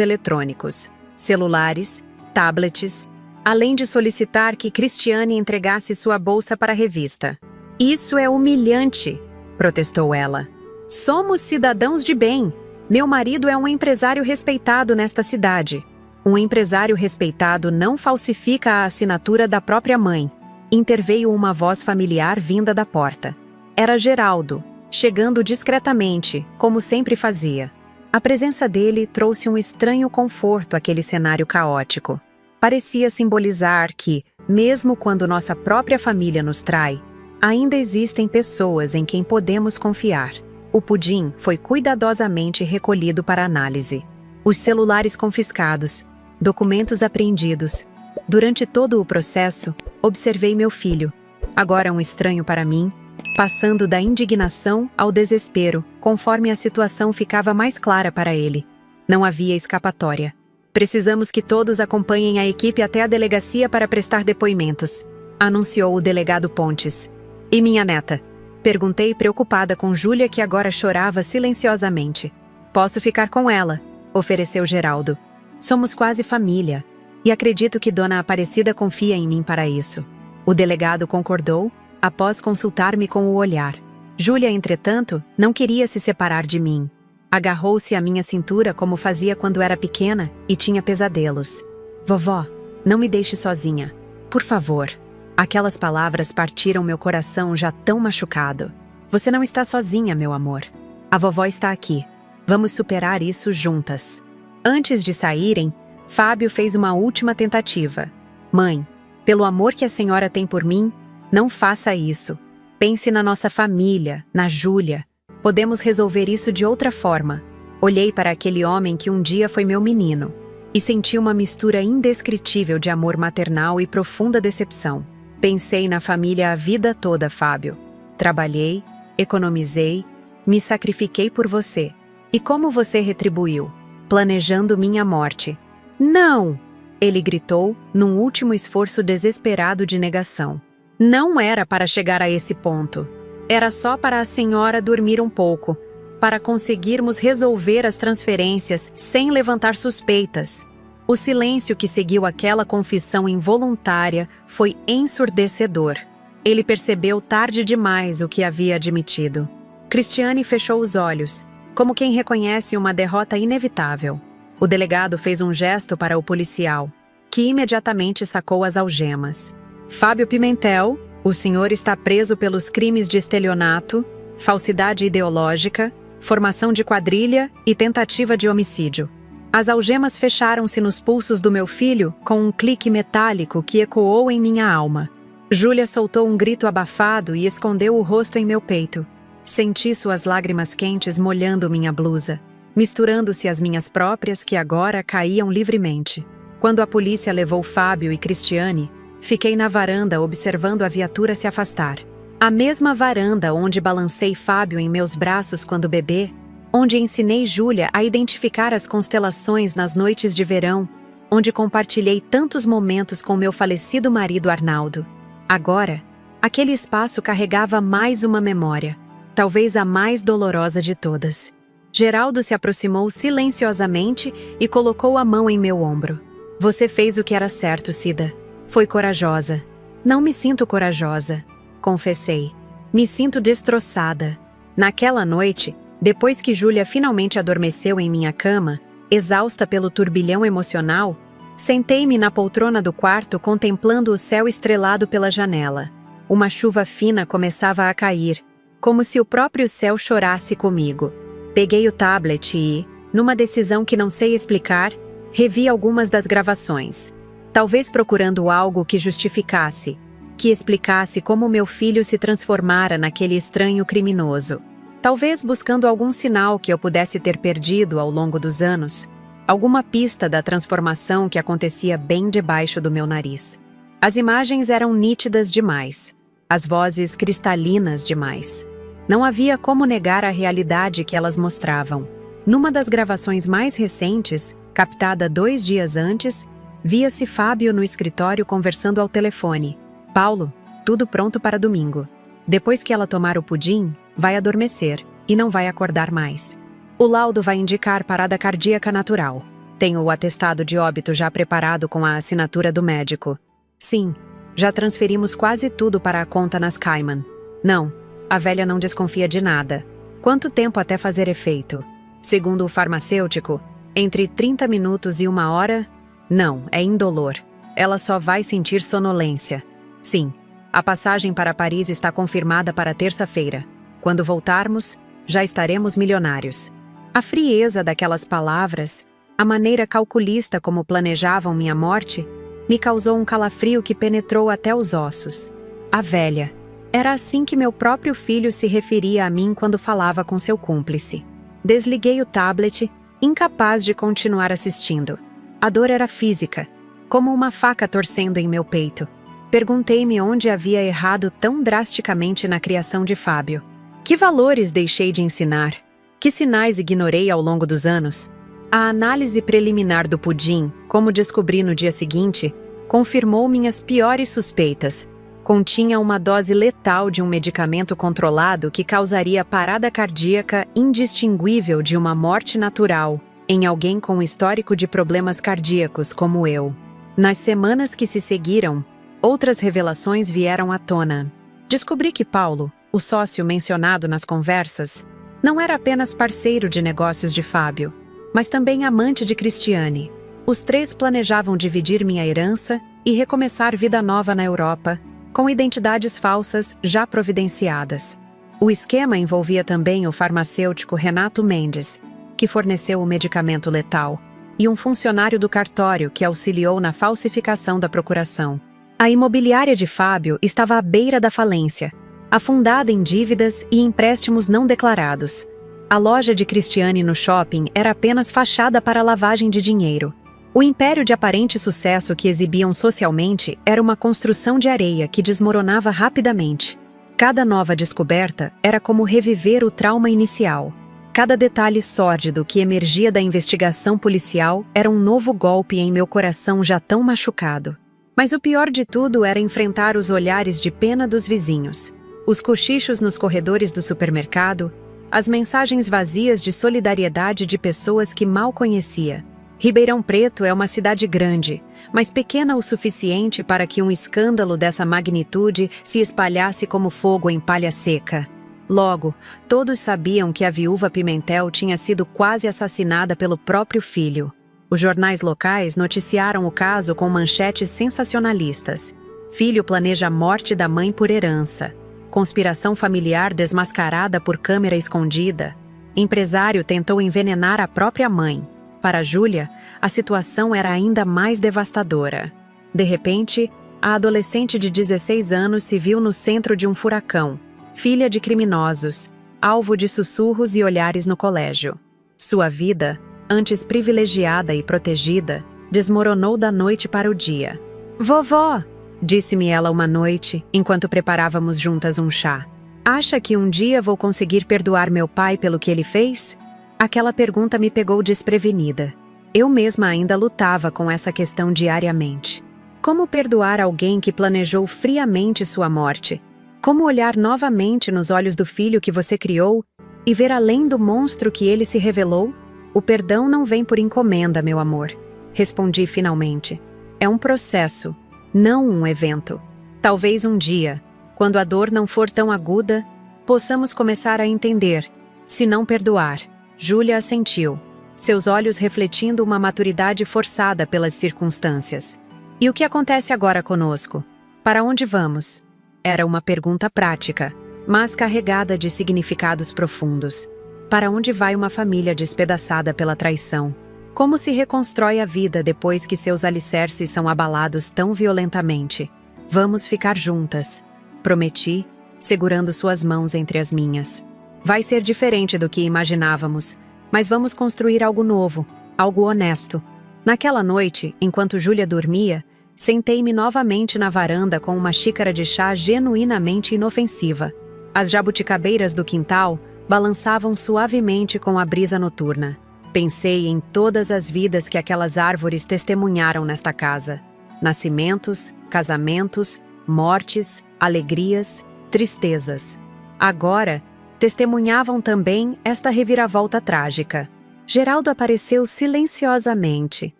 eletrônicos, celulares, tablets, além de solicitar que Cristiane entregasse sua bolsa para a revista. Isso é humilhante, protestou ela. Somos cidadãos de bem. Meu marido é um empresário respeitado nesta cidade. Um empresário respeitado não falsifica a assinatura da própria mãe. Interveio uma voz familiar vinda da porta. Era Geraldo, chegando discretamente, como sempre fazia. A presença dele trouxe um estranho conforto àquele cenário caótico. Parecia simbolizar que, mesmo quando nossa própria família nos trai, ainda existem pessoas em quem podemos confiar. O pudim foi cuidadosamente recolhido para análise. Os celulares confiscados, documentos apreendidos. Durante todo o processo, observei meu filho, agora um estranho para mim, passando da indignação ao desespero, conforme a situação ficava mais clara para ele. Não havia escapatória. Precisamos que todos acompanhem a equipe até a delegacia para prestar depoimentos, anunciou o delegado Pontes. E minha neta? Perguntei preocupada com Júlia, que agora chorava silenciosamente. Posso ficar com ela, ofereceu Geraldo. Somos quase família, e acredito que Dona Aparecida confia em mim para isso. O delegado concordou, após consultar-me com o olhar. Júlia, entretanto, não queria se separar de mim. Agarrou-se à minha cintura como fazia quando era pequena e tinha pesadelos. Vovó, não me deixe sozinha. Por favor. Aquelas palavras partiram meu coração já tão machucado. Você não está sozinha, meu amor. A vovó está aqui. Vamos superar isso juntas. Antes de saírem, Fábio fez uma última tentativa. Mãe, pelo amor que a senhora tem por mim, não faça isso. Pense na nossa família, na Júlia. Podemos resolver isso de outra forma. Olhei para aquele homem que um dia foi meu menino e senti uma mistura indescritível de amor maternal e profunda decepção. Pensei na família a vida toda, Fábio. Trabalhei, economizei, me sacrifiquei por você. E como você retribuiu? Planejando minha morte. Não! Ele gritou, num último esforço desesperado de negação. Não era para chegar a esse ponto. Era só para a senhora dormir um pouco, para conseguirmos resolver as transferências sem levantar suspeitas. O silêncio que seguiu aquela confissão involuntária foi ensurdecedor. Ele percebeu tarde demais o que havia admitido. Cristiane fechou os olhos, como quem reconhece uma derrota inevitável. O delegado fez um gesto para o policial, que imediatamente sacou as algemas. Fábio Pimentel, o senhor está preso pelos crimes de estelionato, falsidade ideológica, formação de quadrilha e tentativa de homicídio. As algemas fecharam-se nos pulsos do meu filho com um clique metálico que ecoou em minha alma. Júlia soltou um grito abafado e escondeu o rosto em meu peito. Senti suas lágrimas quentes molhando minha blusa, misturando-se às minhas próprias que agora caíam livremente. Quando a polícia levou Fábio e Cristiane, fiquei na varanda observando a viatura se afastar. A mesma varanda onde balancei Fábio em meus braços quando bebê, onde ensinei Júlia a identificar as constelações nas noites de verão, onde compartilhei tantos momentos com meu falecido marido Arnaldo. Agora, aquele espaço carregava mais uma memória, talvez a mais dolorosa de todas. Geraldo se aproximou silenciosamente e colocou a mão em meu ombro. Você fez o que era certo, Cida. Foi corajosa. Não me sinto corajosa, confessei. Me sinto destroçada. Naquela noite, depois que Júlia finalmente adormeceu em minha cama, exausta pelo turbilhão emocional, sentei-me na poltrona do quarto contemplando o céu estrelado pela janela. Uma chuva fina começava a cair, como se o próprio céu chorasse comigo. Peguei o tablet e, numa decisão que não sei explicar, revi algumas das gravações. Talvez procurando algo que justificasse, que explicasse como meu filho se transformara naquele estranho criminoso. Talvez buscando algum sinal que eu pudesse ter perdido ao longo dos anos, alguma pista da transformação que acontecia bem debaixo do meu nariz. As imagens eram nítidas demais, as vozes cristalinas demais. Não havia como negar a realidade que elas mostravam. Numa das gravações mais recentes, captada 2 dias antes, via-se Fábio no escritório conversando ao telefone. Paulo, tudo pronto para domingo. Depois que ela tomar o pudim, vai adormecer e não vai acordar mais. O laudo vai indicar parada cardíaca natural. Tenho o atestado de óbito já preparado com a assinatura do médico. Sim, já transferimos quase tudo para a conta nas Cayman. Não, a velha não desconfia de nada. Quanto tempo até fazer efeito? Segundo o farmacêutico, entre 30 minutos e 1 hora... Não, é indolor. Ela só vai sentir sonolência. Sim, a passagem para Paris está confirmada para terça-feira. Quando voltarmos, já estaremos milionários. A frieza daquelas palavras, a maneira calculista como planejavam minha morte, me causou um calafrio que penetrou até os ossos. A velha. Era assim que meu próprio filho se referia a mim quando falava com seu cúmplice. Desliguei o tablet incapaz de continuar assistindo. A dor era física, como uma faca torcendo em meu peito. Perguntei-me onde havia errado tão drasticamente na criação de Fábio. Que valores deixei de ensinar? Que sinais ignorei ao longo dos anos? A análise preliminar do pudim, como descobri no dia seguinte, confirmou minhas piores suspeitas. Continha uma dose letal de um medicamento controlado que causaria parada cardíaca indistinguível de uma morte natural em alguém com histórico de problemas cardíacos como eu. Nas semanas que se seguiram, outras revelações vieram à tona. Descobri que Paulo, o sócio mencionado nas conversas, não era apenas parceiro de negócios de Fábio, mas também amante de Cristiane. Os três planejavam dividir minha herança e recomeçar vida nova na Europa, com identidades falsas já providenciadas. O esquema envolvia também o farmacêutico Renato Mendes, que forneceu o medicamento letal, e um funcionário do cartório que auxiliou na falsificação da procuração. A imobiliária de Fábio estava à beira da falência, afundada em dívidas e empréstimos não declarados. A loja de Cristiane no shopping era apenas fachada para lavagem de dinheiro. O império de aparente sucesso que exibiam socialmente era uma construção de areia que desmoronava rapidamente. Cada nova descoberta era como reviver o trauma inicial. Cada detalhe sórdido que emergia da investigação policial era um novo golpe em meu coração já tão machucado. Mas o pior de tudo era enfrentar os olhares de pena dos vizinhos, os cochichos nos corredores do supermercado, as mensagens vazias de solidariedade de pessoas que mal conhecia. Ribeirão Preto é uma cidade grande, mas pequena o suficiente para que um escândalo dessa magnitude se espalhasse como fogo em palha seca. Logo, todos sabiam que a viúva Pimentel tinha sido quase assassinada pelo próprio filho. Os jornais locais noticiaram o caso com manchetes sensacionalistas. Filho planeja a morte da mãe por herança. Conspiração familiar desmascarada por câmera escondida. Empresário tentou envenenar a própria mãe. Para Júlia, a situação era ainda mais devastadora. De repente, a adolescente de 16 anos se viu no centro de um furacão, filha de criminosos, alvo de sussurros e olhares no colégio. Sua vida, antes privilegiada e protegida, desmoronou da noite para o dia. "Vovó", disse-me ela uma noite, enquanto preparávamos juntas um chá. "Acha que um dia vou conseguir perdoar meu pai pelo que ele fez?" Aquela pergunta me pegou desprevenida. Eu mesma ainda lutava com essa questão diariamente. Como perdoar alguém que planejou friamente sua morte? Como olhar novamente nos olhos do filho que você criou e ver além do monstro que ele se revelou? "O perdão não vem por encomenda, meu amor", respondi finalmente. "É um processo, não um evento. Talvez um dia, quando a dor não for tão aguda, possamos começar a entender, se não perdoar." Júlia assentiu, seus olhos refletindo uma maturidade forçada pelas circunstâncias. "E o que acontece agora conosco? Para onde vamos?" Era uma pergunta prática, mas carregada de significados profundos. Para onde vai uma família despedaçada pela traição? Como se reconstrói a vida depois que seus alicerces são abalados tão violentamente? "Vamos ficar juntas", prometi, segurando suas mãos entre as minhas. "Vai ser diferente do que imaginávamos, mas vamos construir algo novo, algo honesto." Naquela noite, enquanto Júlia dormia, sentei-me novamente na varanda com uma xícara de chá genuinamente inofensiva. As jabuticabeiras do quintal balançavam suavemente com a brisa noturna. Pensei em todas as vidas que aquelas árvores testemunharam nesta casa. Nascimentos, casamentos, mortes, alegrias, tristezas. Agora, testemunhavam também esta reviravolta trágica. Geraldo apareceu silenciosamente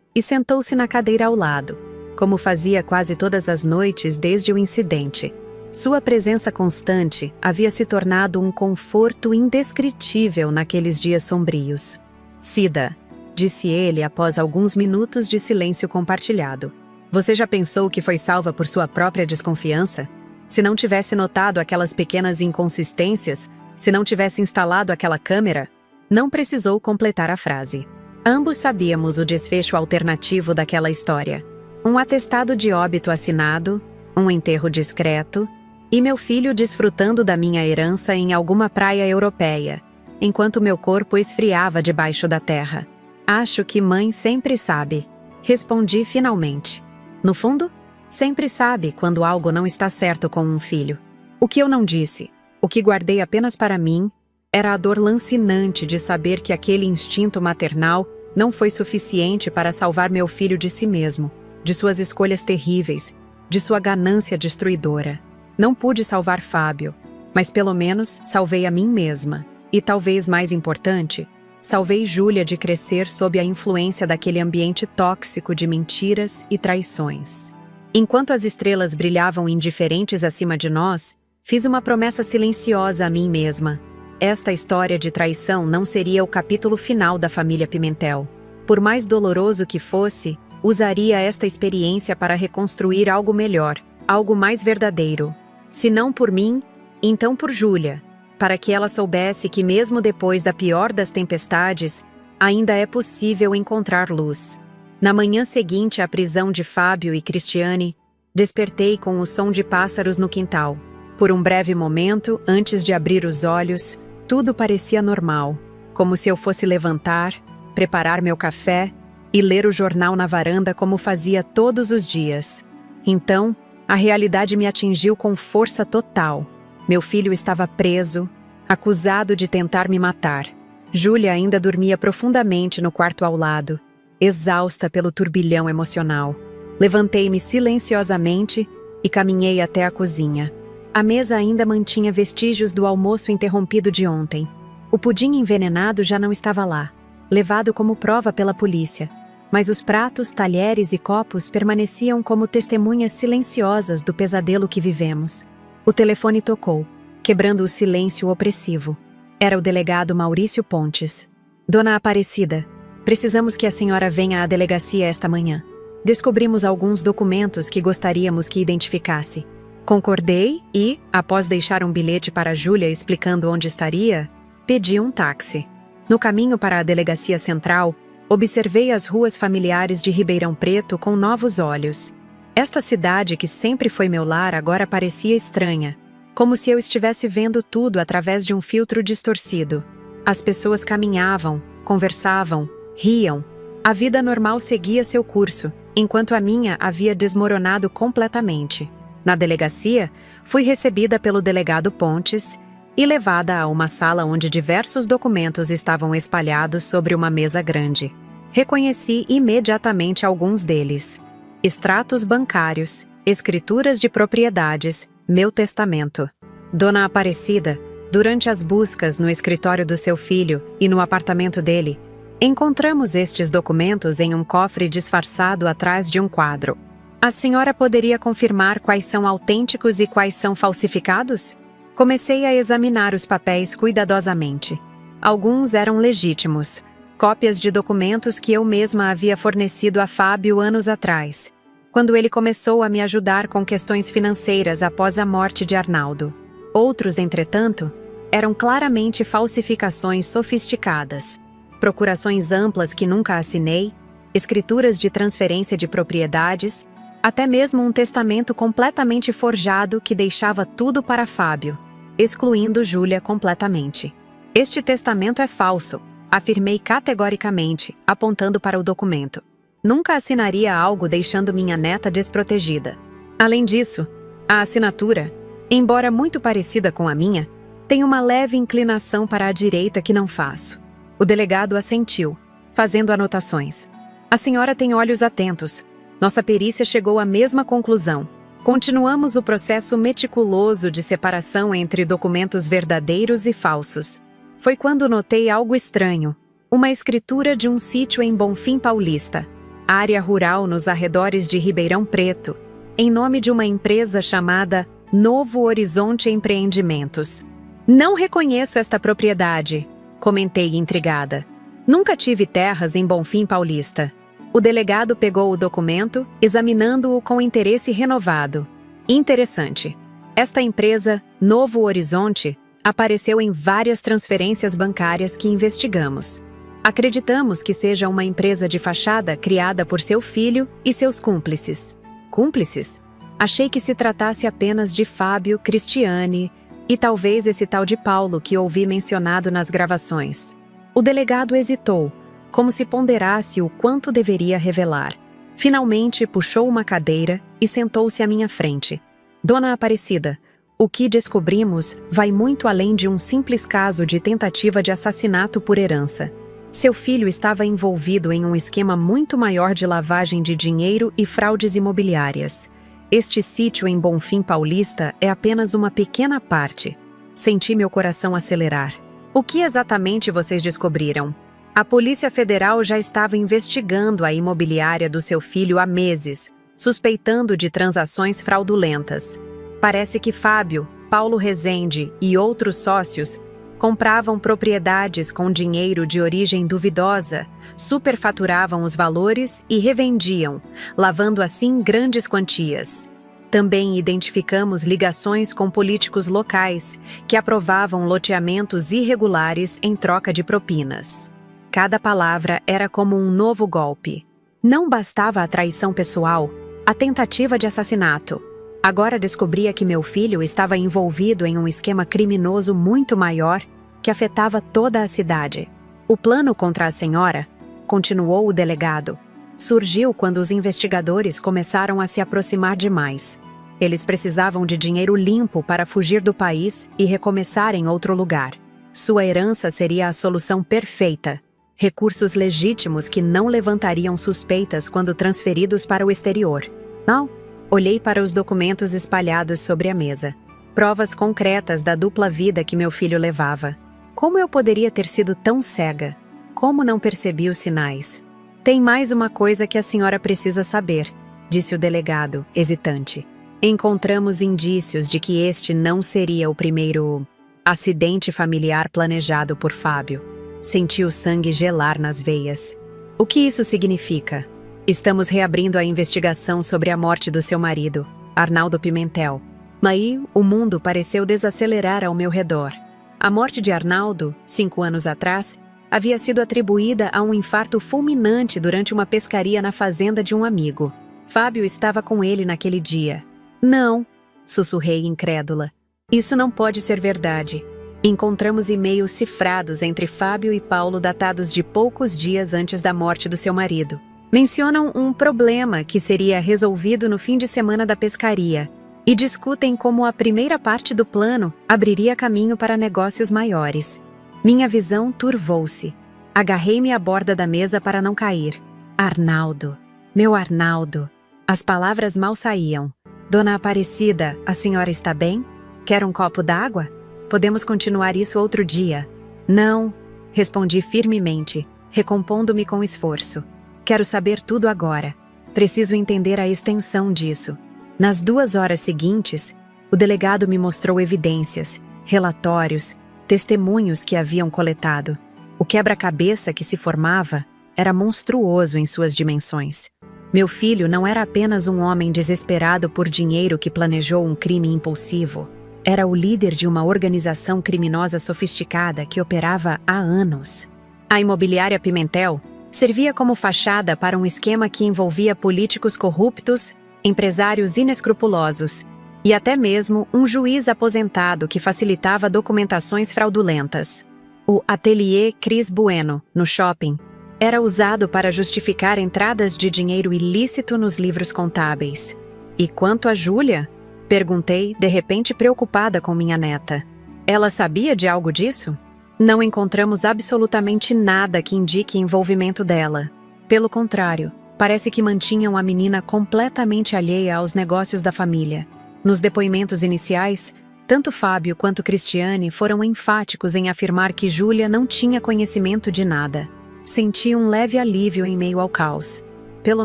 e sentou-se na cadeira ao lado, como fazia quase todas as noites desde o incidente. Sua presença constante havia se tornado um conforto indescritível naqueles dias sombrios. "Cida", disse ele após alguns minutos de silêncio compartilhado. "Você já pensou que foi salva por sua própria desconfiança? Se não tivesse notado aquelas pequenas inconsistências, se não tivesse instalado aquela câmera?" Não precisou completar a frase. Ambos sabíamos o desfecho alternativo daquela história. Um atestado de óbito assinado, um enterro discreto, e meu filho desfrutando da minha herança em alguma praia europeia, enquanto meu corpo esfriava debaixo da terra. Acho que mãe sempre sabe. Respondi finalmente. No fundo, sempre sabe quando algo não está certo com um filho. O que eu não disse, o que guardei apenas para mim, era a dor lancinante de saber que aquele instinto maternal não foi suficiente para salvar meu filho de si mesmo, de suas escolhas terríveis, de sua ganância destruidora. Não pude salvar Fábio, mas pelo menos salvei a mim mesma. E talvez mais importante, salvei Júlia de crescer sob a influência daquele ambiente tóxico de mentiras e traições. Enquanto as estrelas brilhavam indiferentes acima de nós, fiz uma promessa silenciosa a mim mesma. Esta história de traição não seria o capítulo final da família Pimentel. Por mais doloroso que fosse, usaria esta experiência para reconstruir algo melhor, algo mais verdadeiro. Se não por mim, então por Júlia, para que ela soubesse que mesmo depois da pior das tempestades, ainda é possível encontrar luz. Na manhã seguinte à prisão de Fábio e Cristiane, despertei com o som de pássaros no quintal. Por um breve momento, antes de abrir os olhos, tudo parecia normal, como se eu fosse levantar, preparar meu café e ler o jornal na varanda como fazia todos os dias. Então, a realidade me atingiu com força total. Meu filho estava preso, acusado de tentar me matar. Júlia ainda dormia profundamente no quarto ao lado, exausta pelo turbilhão emocional. Levantei-me silenciosamente e caminhei até a cozinha. A mesa ainda mantinha vestígios do almoço interrompido de ontem. O pudim envenenado já não estava lá, levado como prova pela polícia. Mas os pratos, talheres e copos permaneciam como testemunhas silenciosas do pesadelo que vivemos. O telefone tocou, quebrando o silêncio opressivo. Era o delegado Maurício Pontes. Dona Aparecida, precisamos que a senhora venha à delegacia esta manhã. Descobrimos alguns documentos que gostaríamos que identificasse. Concordei e, após deixar um bilhete para Júlia explicando onde estaria, pedi um táxi. No caminho para a delegacia central, observei as ruas familiares de Ribeirão Preto com novos olhos. Esta cidade que sempre foi meu lar agora parecia estranha, como se eu estivesse vendo tudo através de um filtro distorcido. As pessoas caminhavam, conversavam, riam. A vida normal seguia seu curso, enquanto a minha havia desmoronado completamente. Na delegacia, fui recebida pelo delegado Pontes e levada a uma sala onde diversos documentos estavam espalhados sobre uma mesa grande. Reconheci imediatamente alguns deles: extratos bancários, escrituras de propriedades, meu testamento. Dona Aparecida, durante as buscas no escritório do seu filho e no apartamento dele, encontramos estes documentos em um cofre disfarçado atrás de um quadro. A senhora poderia confirmar quais são autênticos e quais são falsificados? Comecei a examinar os papéis cuidadosamente. Alguns eram legítimos, cópias de documentos que eu mesma havia fornecido a Fábio anos atrás, quando ele começou a me ajudar com questões financeiras após a morte de Arnaldo. Outros, entretanto, eram claramente falsificações sofisticadas, procurações amplas que nunca assinei, escrituras de transferência de propriedades, até mesmo um testamento completamente forjado que deixava tudo para Fábio, excluindo Júlia completamente. Este testamento é falso, afirmei categoricamente, apontando para o documento. Nunca assinaria algo deixando minha neta desprotegida. Além disso, a assinatura, embora muito parecida com a minha, tem uma leve inclinação para a direita que não faço. O delegado assentiu, fazendo anotações. A senhora tem olhos atentos. Nossa perícia chegou à mesma conclusão. Continuamos o processo meticuloso de separação entre documentos verdadeiros e falsos. Foi quando notei algo estranho. Uma escritura de um sítio em Bonfim Paulista, área rural nos arredores de Ribeirão Preto, em nome de uma empresa chamada Novo Horizonte Empreendimentos. Não reconheço esta propriedade, comentei intrigada. Nunca tive terras em Bonfim Paulista. O delegado pegou o documento, examinando-o com interesse renovado. Interessante. Esta empresa, Novo Horizonte, apareceu em várias transferências bancárias que investigamos. Acreditamos que seja uma empresa de fachada criada por seu filho e seus cúmplices. Cúmplices? Achei que se tratasse apenas de Fábio, Cristiane e talvez esse tal de Paulo que ouvi mencionado nas gravações. O delegado hesitou, como se ponderasse o quanto deveria revelar. Finalmente puxou uma cadeira e sentou-se à minha frente. Dona Aparecida, o que descobrimos vai muito além de um simples caso de tentativa de assassinato por herança. Seu filho estava envolvido em um esquema muito maior de lavagem de dinheiro e fraudes imobiliárias. Este sítio em Bonfim Paulista é apenas uma pequena parte. Senti meu coração acelerar. O que exatamente vocês descobriram? A Polícia Federal já estava investigando a imobiliária do seu filho há meses, suspeitando de transações fraudulentas. Parece que Fábio, Paulo Rezende e outros sócios compravam propriedades com dinheiro de origem duvidosa, superfaturavam os valores e revendiam, lavando assim grandes quantias. Também identificamos ligações com políticos locais que aprovavam loteamentos irregulares em troca de propinas. Cada palavra era como um novo golpe. Não bastava a traição pessoal, a tentativa de assassinato. Agora descobria que meu filho estava envolvido em um esquema criminoso muito maior que afetava toda a cidade. O plano contra a senhora, continuou o delegado, surgiu quando os investigadores começaram a se aproximar demais. Eles precisavam de dinheiro limpo para fugir do país e recomeçar em outro lugar. Sua herança seria a solução perfeita. Recursos legítimos que não levantariam suspeitas quando transferidos para o exterior. Não? Olhei para os documentos espalhados sobre a mesa. Provas concretas da dupla vida que meu filho levava. Como eu poderia ter sido tão cega? Como não percebi os sinais? Tem mais uma coisa que a senhora precisa saber, disse o delegado, hesitante. Encontramos indícios de que este não seria o primeiro acidente familiar planejado por Fábio. Senti o sangue gelar nas veias. O que isso significa? Estamos reabrindo a investigação sobre a morte do seu marido, Arnaldo Pimentel. Aí, o mundo pareceu desacelerar ao meu redor. A morte de Arnaldo, 5 anos atrás, havia sido atribuída a um infarto fulminante durante uma pescaria na fazenda de um amigo. Fábio estava com ele naquele dia. Não, sussurrei incrédula. Isso não pode ser verdade. Encontramos e-mails cifrados entre Fábio e Paulo datados de poucos dias antes da morte do seu marido. Mencionam um problema que seria resolvido no fim de semana da pescaria e discutem como a primeira parte do plano abriria caminho para negócios maiores. Minha visão turvou-se. Agarrei-me à borda da mesa para não cair. Arnaldo, meu Arnaldo. As palavras mal saíam. Dona Aparecida, a senhora está bem? Quer um copo d'água? Podemos continuar isso outro dia. Não, respondi firmemente, recompondo-me com esforço. Quero saber tudo agora. Preciso entender a extensão disso. Nas 2 horas seguintes, o delegado me mostrou evidências, relatórios, testemunhos que haviam coletado. O quebra-cabeça que se formava era monstruoso em suas dimensões. Meu filho não era apenas um homem desesperado por dinheiro que planejou um crime impulsivo. Era o líder de uma organização criminosa sofisticada que operava há anos. A imobiliária Pimentel servia como fachada para um esquema que envolvia políticos corruptos, empresários inescrupulosos e até mesmo um juiz aposentado que facilitava documentações fraudulentas. O Atelier Cris Bueno, no shopping, era usado para justificar entradas de dinheiro ilícito nos livros contábeis. E quanto a Júlia? Perguntei, de repente preocupada com minha neta. Ela sabia de algo disso? Não encontramos absolutamente nada que indique envolvimento dela. Pelo contrário, parece que mantinham a menina completamente alheia aos negócios da família. Nos depoimentos iniciais, tanto Fábio quanto Cristiane foram enfáticos em afirmar que Júlia não tinha conhecimento de nada. Senti um leve alívio em meio ao caos. Pelo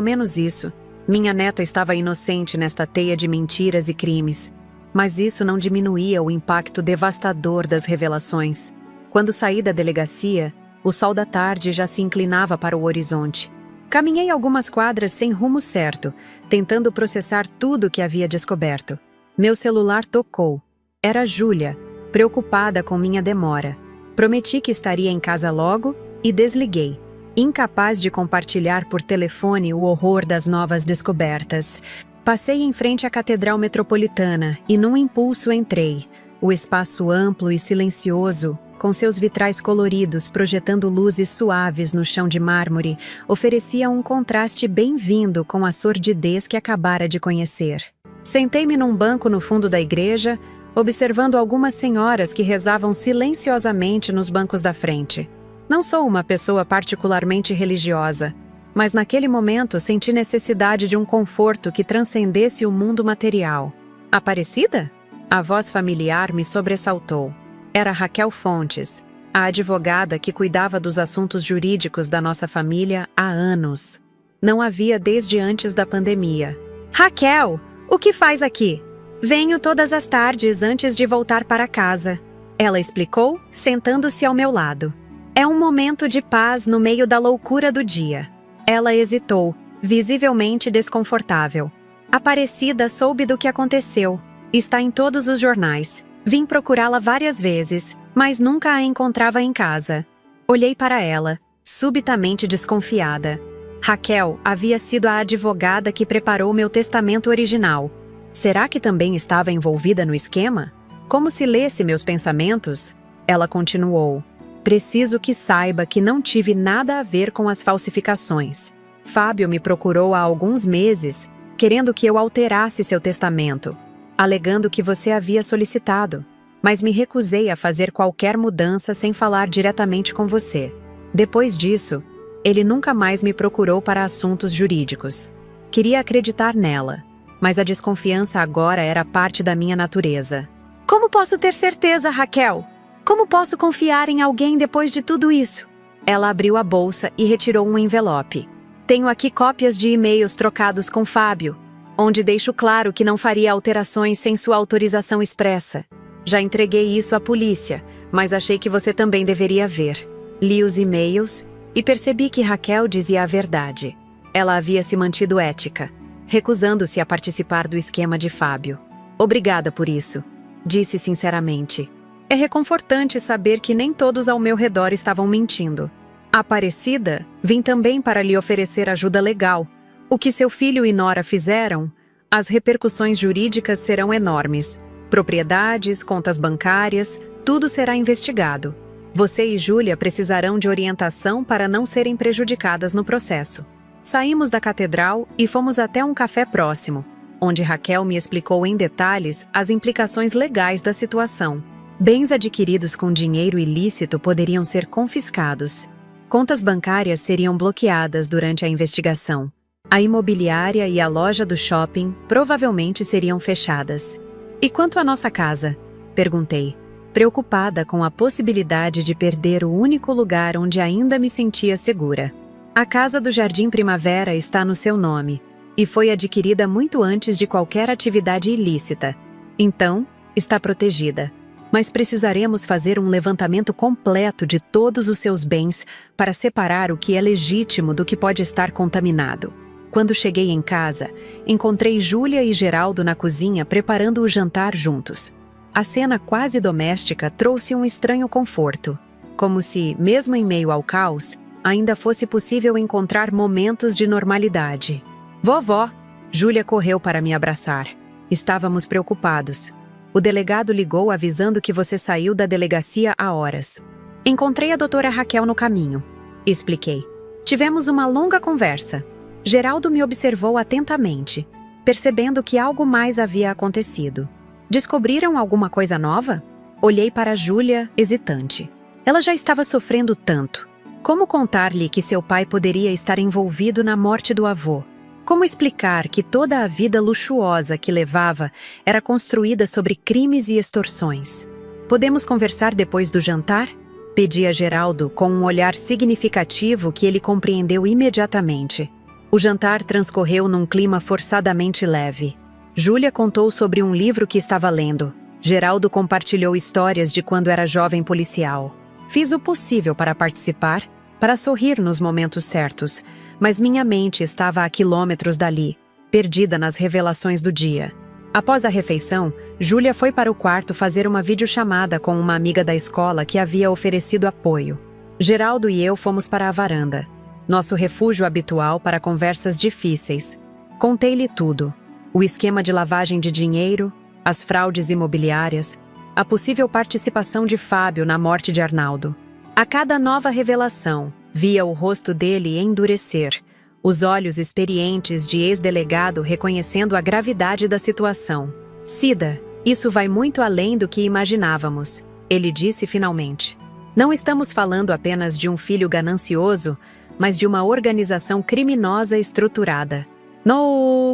menos isso. Minha neta estava inocente nesta teia de mentiras e crimes. Mas isso não diminuía o impacto devastador das revelações. Quando saí da delegacia, o sol da tarde já se inclinava para o horizonte. Caminhei algumas quadras sem rumo certo, tentando processar tudo o que havia descoberto. Meu celular tocou. Era Júlia, preocupada com minha demora. Prometi que estaria em casa logo e desliguei, incapaz de compartilhar por telefone o horror das novas descobertas. Passei em frente à Catedral Metropolitana e num impulso entrei. O espaço amplo e silencioso com seus vitrais coloridos projetando luzes suaves no chão de mármore, oferecia um contraste bem-vindo com a sordidez que acabara de conhecer. Sentei-me num banco no fundo da igreja, observando algumas senhoras que rezavam silenciosamente nos bancos da frente. Não sou uma pessoa particularmente religiosa, mas naquele momento senti necessidade de um conforto que transcendesse o mundo material. Aparecida? A voz familiar me sobressaltou. Era Raquel Fontes, a advogada que cuidava dos assuntos jurídicos da nossa família há anos. Não a via desde antes da pandemia. Raquel, o que faz aqui? Venho todas as tardes antes de voltar para casa, ela explicou, sentando-se ao meu lado. É um momento de paz no meio da loucura do dia. Ela hesitou, visivelmente desconfortável. Aparecida soube do que aconteceu. Está em todos os jornais. Vim procurá-la várias vezes, mas nunca a encontrava em casa. Olhei para ela, subitamente desconfiada. Raquel havia sido a advogada que preparou meu testamento original. Será que também estava envolvida no esquema? Como se lesse meus pensamentos? Ela continuou. Preciso que saiba que não tive nada a ver com as falsificações. Fábio me procurou há alguns meses, querendo que eu alterasse seu testamento, alegando que você havia solicitado, mas me recusei a fazer qualquer mudança sem falar diretamente com você. Depois disso, ele nunca mais me procurou para assuntos jurídicos. Queria acreditar nela, mas a desconfiança agora era parte da minha natureza. Como posso ter certeza, Raquel? Como posso confiar em alguém depois de tudo isso? Ela abriu a bolsa e retirou um envelope. Tenho aqui cópias de e-mails trocados com Fábio, onde deixo claro que não faria alterações sem sua autorização expressa. Já entreguei isso à polícia, mas achei que você também deveria ver. Li os e-mails e percebi que Raquel dizia a verdade. Ela havia se mantido ética, recusando-se a participar do esquema de Fábio. Obrigada por isso, disse sinceramente. É reconfortante saber que nem todos ao meu redor estavam mentindo. Aparecida, vim também para lhe oferecer ajuda legal. O que seu filho e Nora fizeram, as repercussões jurídicas serão enormes. Propriedades, contas bancárias, tudo será investigado. Você e Júlia precisarão de orientação para não serem prejudicadas no processo. Saímos da catedral e fomos até um café próximo, onde Raquel me explicou em detalhes as implicações legais da situação. Bens adquiridos com dinheiro ilícito poderiam ser confiscados. Contas bancárias seriam bloqueadas durante a investigação. A imobiliária e a loja do shopping provavelmente seriam fechadas. E quanto à nossa casa? Perguntei, preocupada com a possibilidade de perder o único lugar onde ainda me sentia segura. A casa do Jardim Primavera está no seu nome e foi adquirida muito antes de qualquer atividade ilícita. Então, está protegida. Mas precisaremos fazer um levantamento completo de todos os seus bens para separar o que é legítimo do que pode estar contaminado. Quando cheguei em casa, encontrei Júlia e Geraldo na cozinha preparando o jantar juntos. A cena quase doméstica trouxe um estranho conforto, como se, mesmo em meio ao caos, ainda fosse possível encontrar momentos de normalidade. Vovó! Júlia correu para me abraçar. Estávamos preocupados. O delegado ligou avisando que você saiu da delegacia há horas. Encontrei a doutora Raquel no caminho. Expliquei. Tivemos uma longa conversa. Geraldo me observou atentamente, percebendo que algo mais havia acontecido. Descobriram alguma coisa nova? Olhei para Júlia, hesitante. Ela já estava sofrendo tanto. Como contar-lhe que seu pai poderia estar envolvido na morte do avô? Como explicar que toda a vida luxuosa que levava era construída sobre crimes e extorsões? Podemos conversar depois do jantar? Pedi a Geraldo com um olhar significativo que ele compreendeu imediatamente. O jantar transcorreu num clima forçadamente leve. Júlia contou sobre um livro que estava lendo. Geraldo compartilhou histórias de quando era jovem policial. Fiz o possível para participar, para sorrir nos momentos certos, mas minha mente estava a quilômetros dali, perdida nas revelações do dia. Após a refeição, Júlia foi para o quarto fazer uma videochamada com uma amiga da escola que havia oferecido apoio. Geraldo e eu fomos para a varanda, nosso refúgio habitual para conversas difíceis. Contei-lhe tudo: o esquema de lavagem de dinheiro, as fraudes imobiliárias, a possível participação de Fábio na morte de Arnaldo. A cada nova revelação, via o rosto dele endurecer, os olhos experientes de ex-delegado reconhecendo a gravidade da situação. Cida, isso vai muito além do que imaginávamos, ele disse finalmente. Não estamos falando apenas de um filho ganancioso, mas de uma organização criminosa estruturada.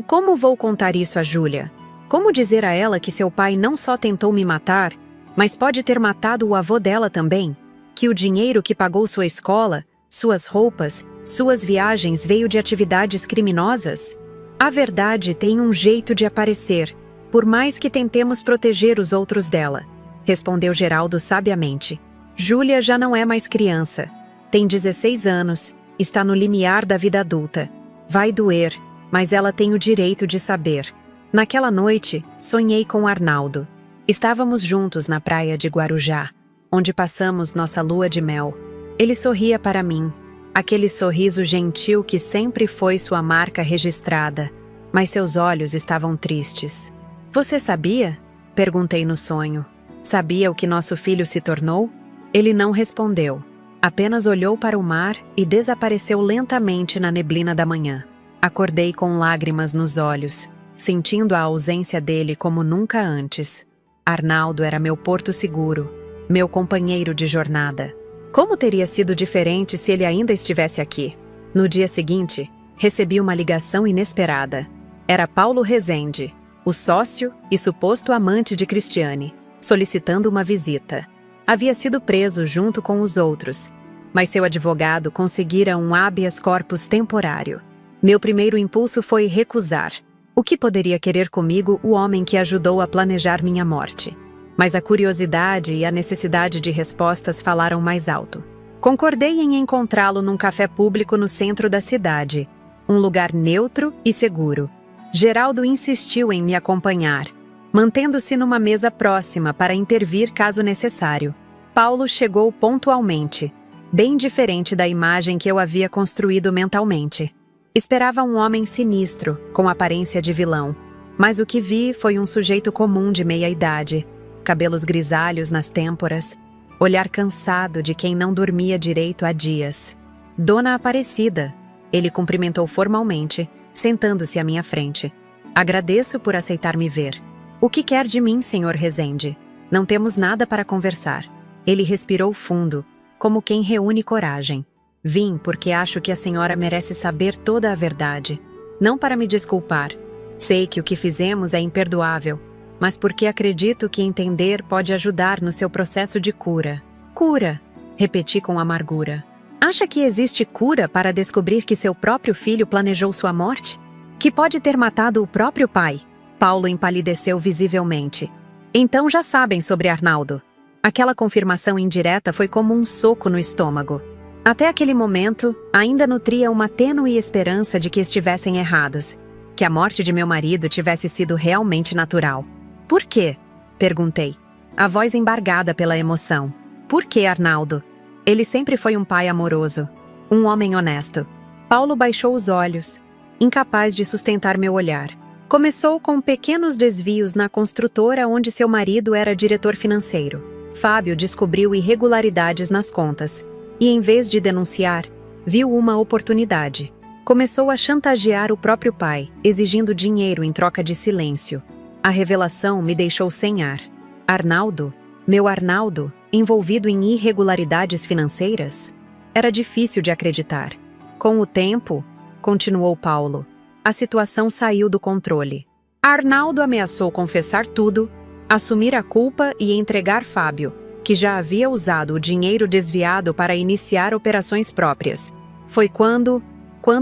Como vou contar isso a Júlia? Como dizer a ela que seu pai não só tentou me matar, mas pode ter matado o avô dela também? Que o dinheiro que pagou sua escola, suas roupas, suas viagens veio de atividades criminosas? A verdade tem um jeito de aparecer, por mais que tentemos proteger os outros dela, respondeu Geraldo sabiamente. Júlia já não é mais criança. Tem 16 anos, está no limiar da vida adulta. Vai doer, mas ela tem o direito de saber. Naquela noite, sonhei com Arnaldo. Estávamos juntos na praia de Guarujá, onde passamos nossa lua de mel. Ele sorria para mim, aquele sorriso gentil que sempre foi sua marca registrada, mas seus olhos estavam tristes. Você sabia? Perguntei no sonho. Sabia o que nosso filho se tornou? Ele não respondeu, apenas olhou para o mar e desapareceu lentamente na neblina da manhã. Acordei com lágrimas nos olhos, sentindo a ausência dele como nunca antes. Arnaldo era meu porto seguro, meu companheiro de jornada. Como teria sido diferente se ele ainda estivesse aqui? No dia seguinte, recebi uma ligação inesperada. Era Paulo Rezende, o sócio e suposto amante de Cristiane, solicitando uma visita. Havia sido preso junto com os outros, mas seu advogado conseguira um habeas corpus temporário. Meu primeiro impulso foi recusar. O que poderia querer comigo o homem que ajudou a planejar minha morte? Mas a curiosidade e a necessidade de respostas falaram mais alto. Concordei em encontrá-lo num café público no centro da cidade, um lugar neutro e seguro. Geraldo insistiu em me acompanhar, mantendo-se numa mesa próxima para intervir caso necessário. Paulo chegou pontualmente, bem diferente da imagem que eu havia construído mentalmente. Esperava um homem sinistro, com aparência de vilão, mas o que vi foi um sujeito comum de meia-idade, cabelos grisalhos nas têmporas, olhar cansado de quem não dormia direito há dias. Dona Aparecida, ele cumprimentou formalmente, sentando-se à minha frente. Agradeço por aceitar me ver. O que quer de mim, senhor Rezende? Não temos nada para conversar. Ele respirou fundo, como quem reúne coragem. Vim porque acho que a senhora merece saber toda a verdade. Não para me desculpar. Sei que o que fizemos é imperdoável, mas porque acredito que entender pode ajudar no seu processo de cura. Cura, repeti com amargura. Acha que existe cura para descobrir que seu próprio filho planejou sua morte? Que pode ter matado o próprio pai? Paulo empalideceu visivelmente. Então já sabem sobre Arnaldo. Aquela confirmação indireta foi como um soco no estômago. Até aquele momento, ainda nutria uma tênue esperança de que estivessem errados, que a morte de meu marido tivesse sido realmente natural. Por quê? Perguntei, a voz embargada pela emoção. Por que Arnaldo? Ele sempre foi um pai amoroso, um homem honesto. Paulo baixou os olhos, incapaz de sustentar meu olhar. Começou com pequenos desvios na construtora onde seu marido era diretor financeiro. Fábio descobriu irregularidades nas contas e, em vez de denunciar, viu uma oportunidade. Começou a chantagear o próprio pai, exigindo dinheiro em troca de silêncio. A revelação me deixou sem ar. Arnaldo, meu Arnaldo, envolvido em irregularidades financeiras? Era difícil de acreditar. Com o tempo, continuou Paulo, a situação saiu do controle. Arnaldo ameaçou confessar tudo, assumir a culpa e entregar Fábio, que já havia usado o dinheiro desviado para iniciar operações próprias. Foi quando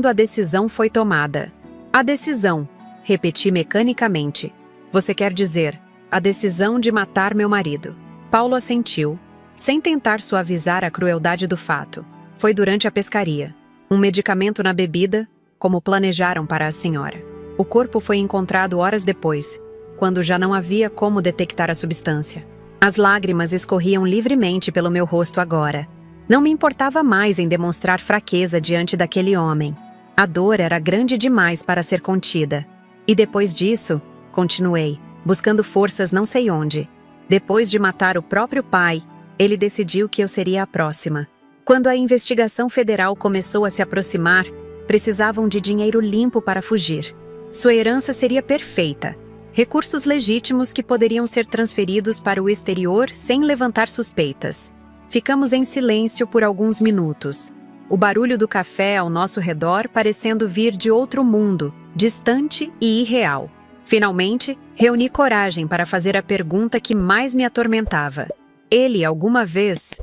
a decisão foi tomada. A decisão, repeti mecanicamente. Você quer dizer, a decisão de matar meu marido. Paulo assentiu, sem tentar suavizar a crueldade do fato. Foi durante a pescaria. Um medicamento na bebida, como planejaram para a senhora. O corpo foi encontrado horas depois, quando já não havia como detectar a substância. As lágrimas escorriam livremente pelo meu rosto agora. Não me importava mais em demonstrar fraqueza diante daquele homem. A dor era grande demais para ser contida. E depois disso, continuei, buscando forças não sei onde. Depois de matar o próprio pai, ele decidiu que eu seria a próxima. Quando a investigação federal começou a se aproximar, precisavam de dinheiro limpo para fugir. Sua herança seria perfeita. Recursos legítimos que poderiam ser transferidos para o exterior sem levantar suspeitas. Ficamos em silêncio por alguns minutos. O barulho do café ao nosso redor parecendo vir de outro mundo, distante e irreal. Finalmente, reuni coragem para fazer a pergunta que mais me atormentava. Ele, alguma vez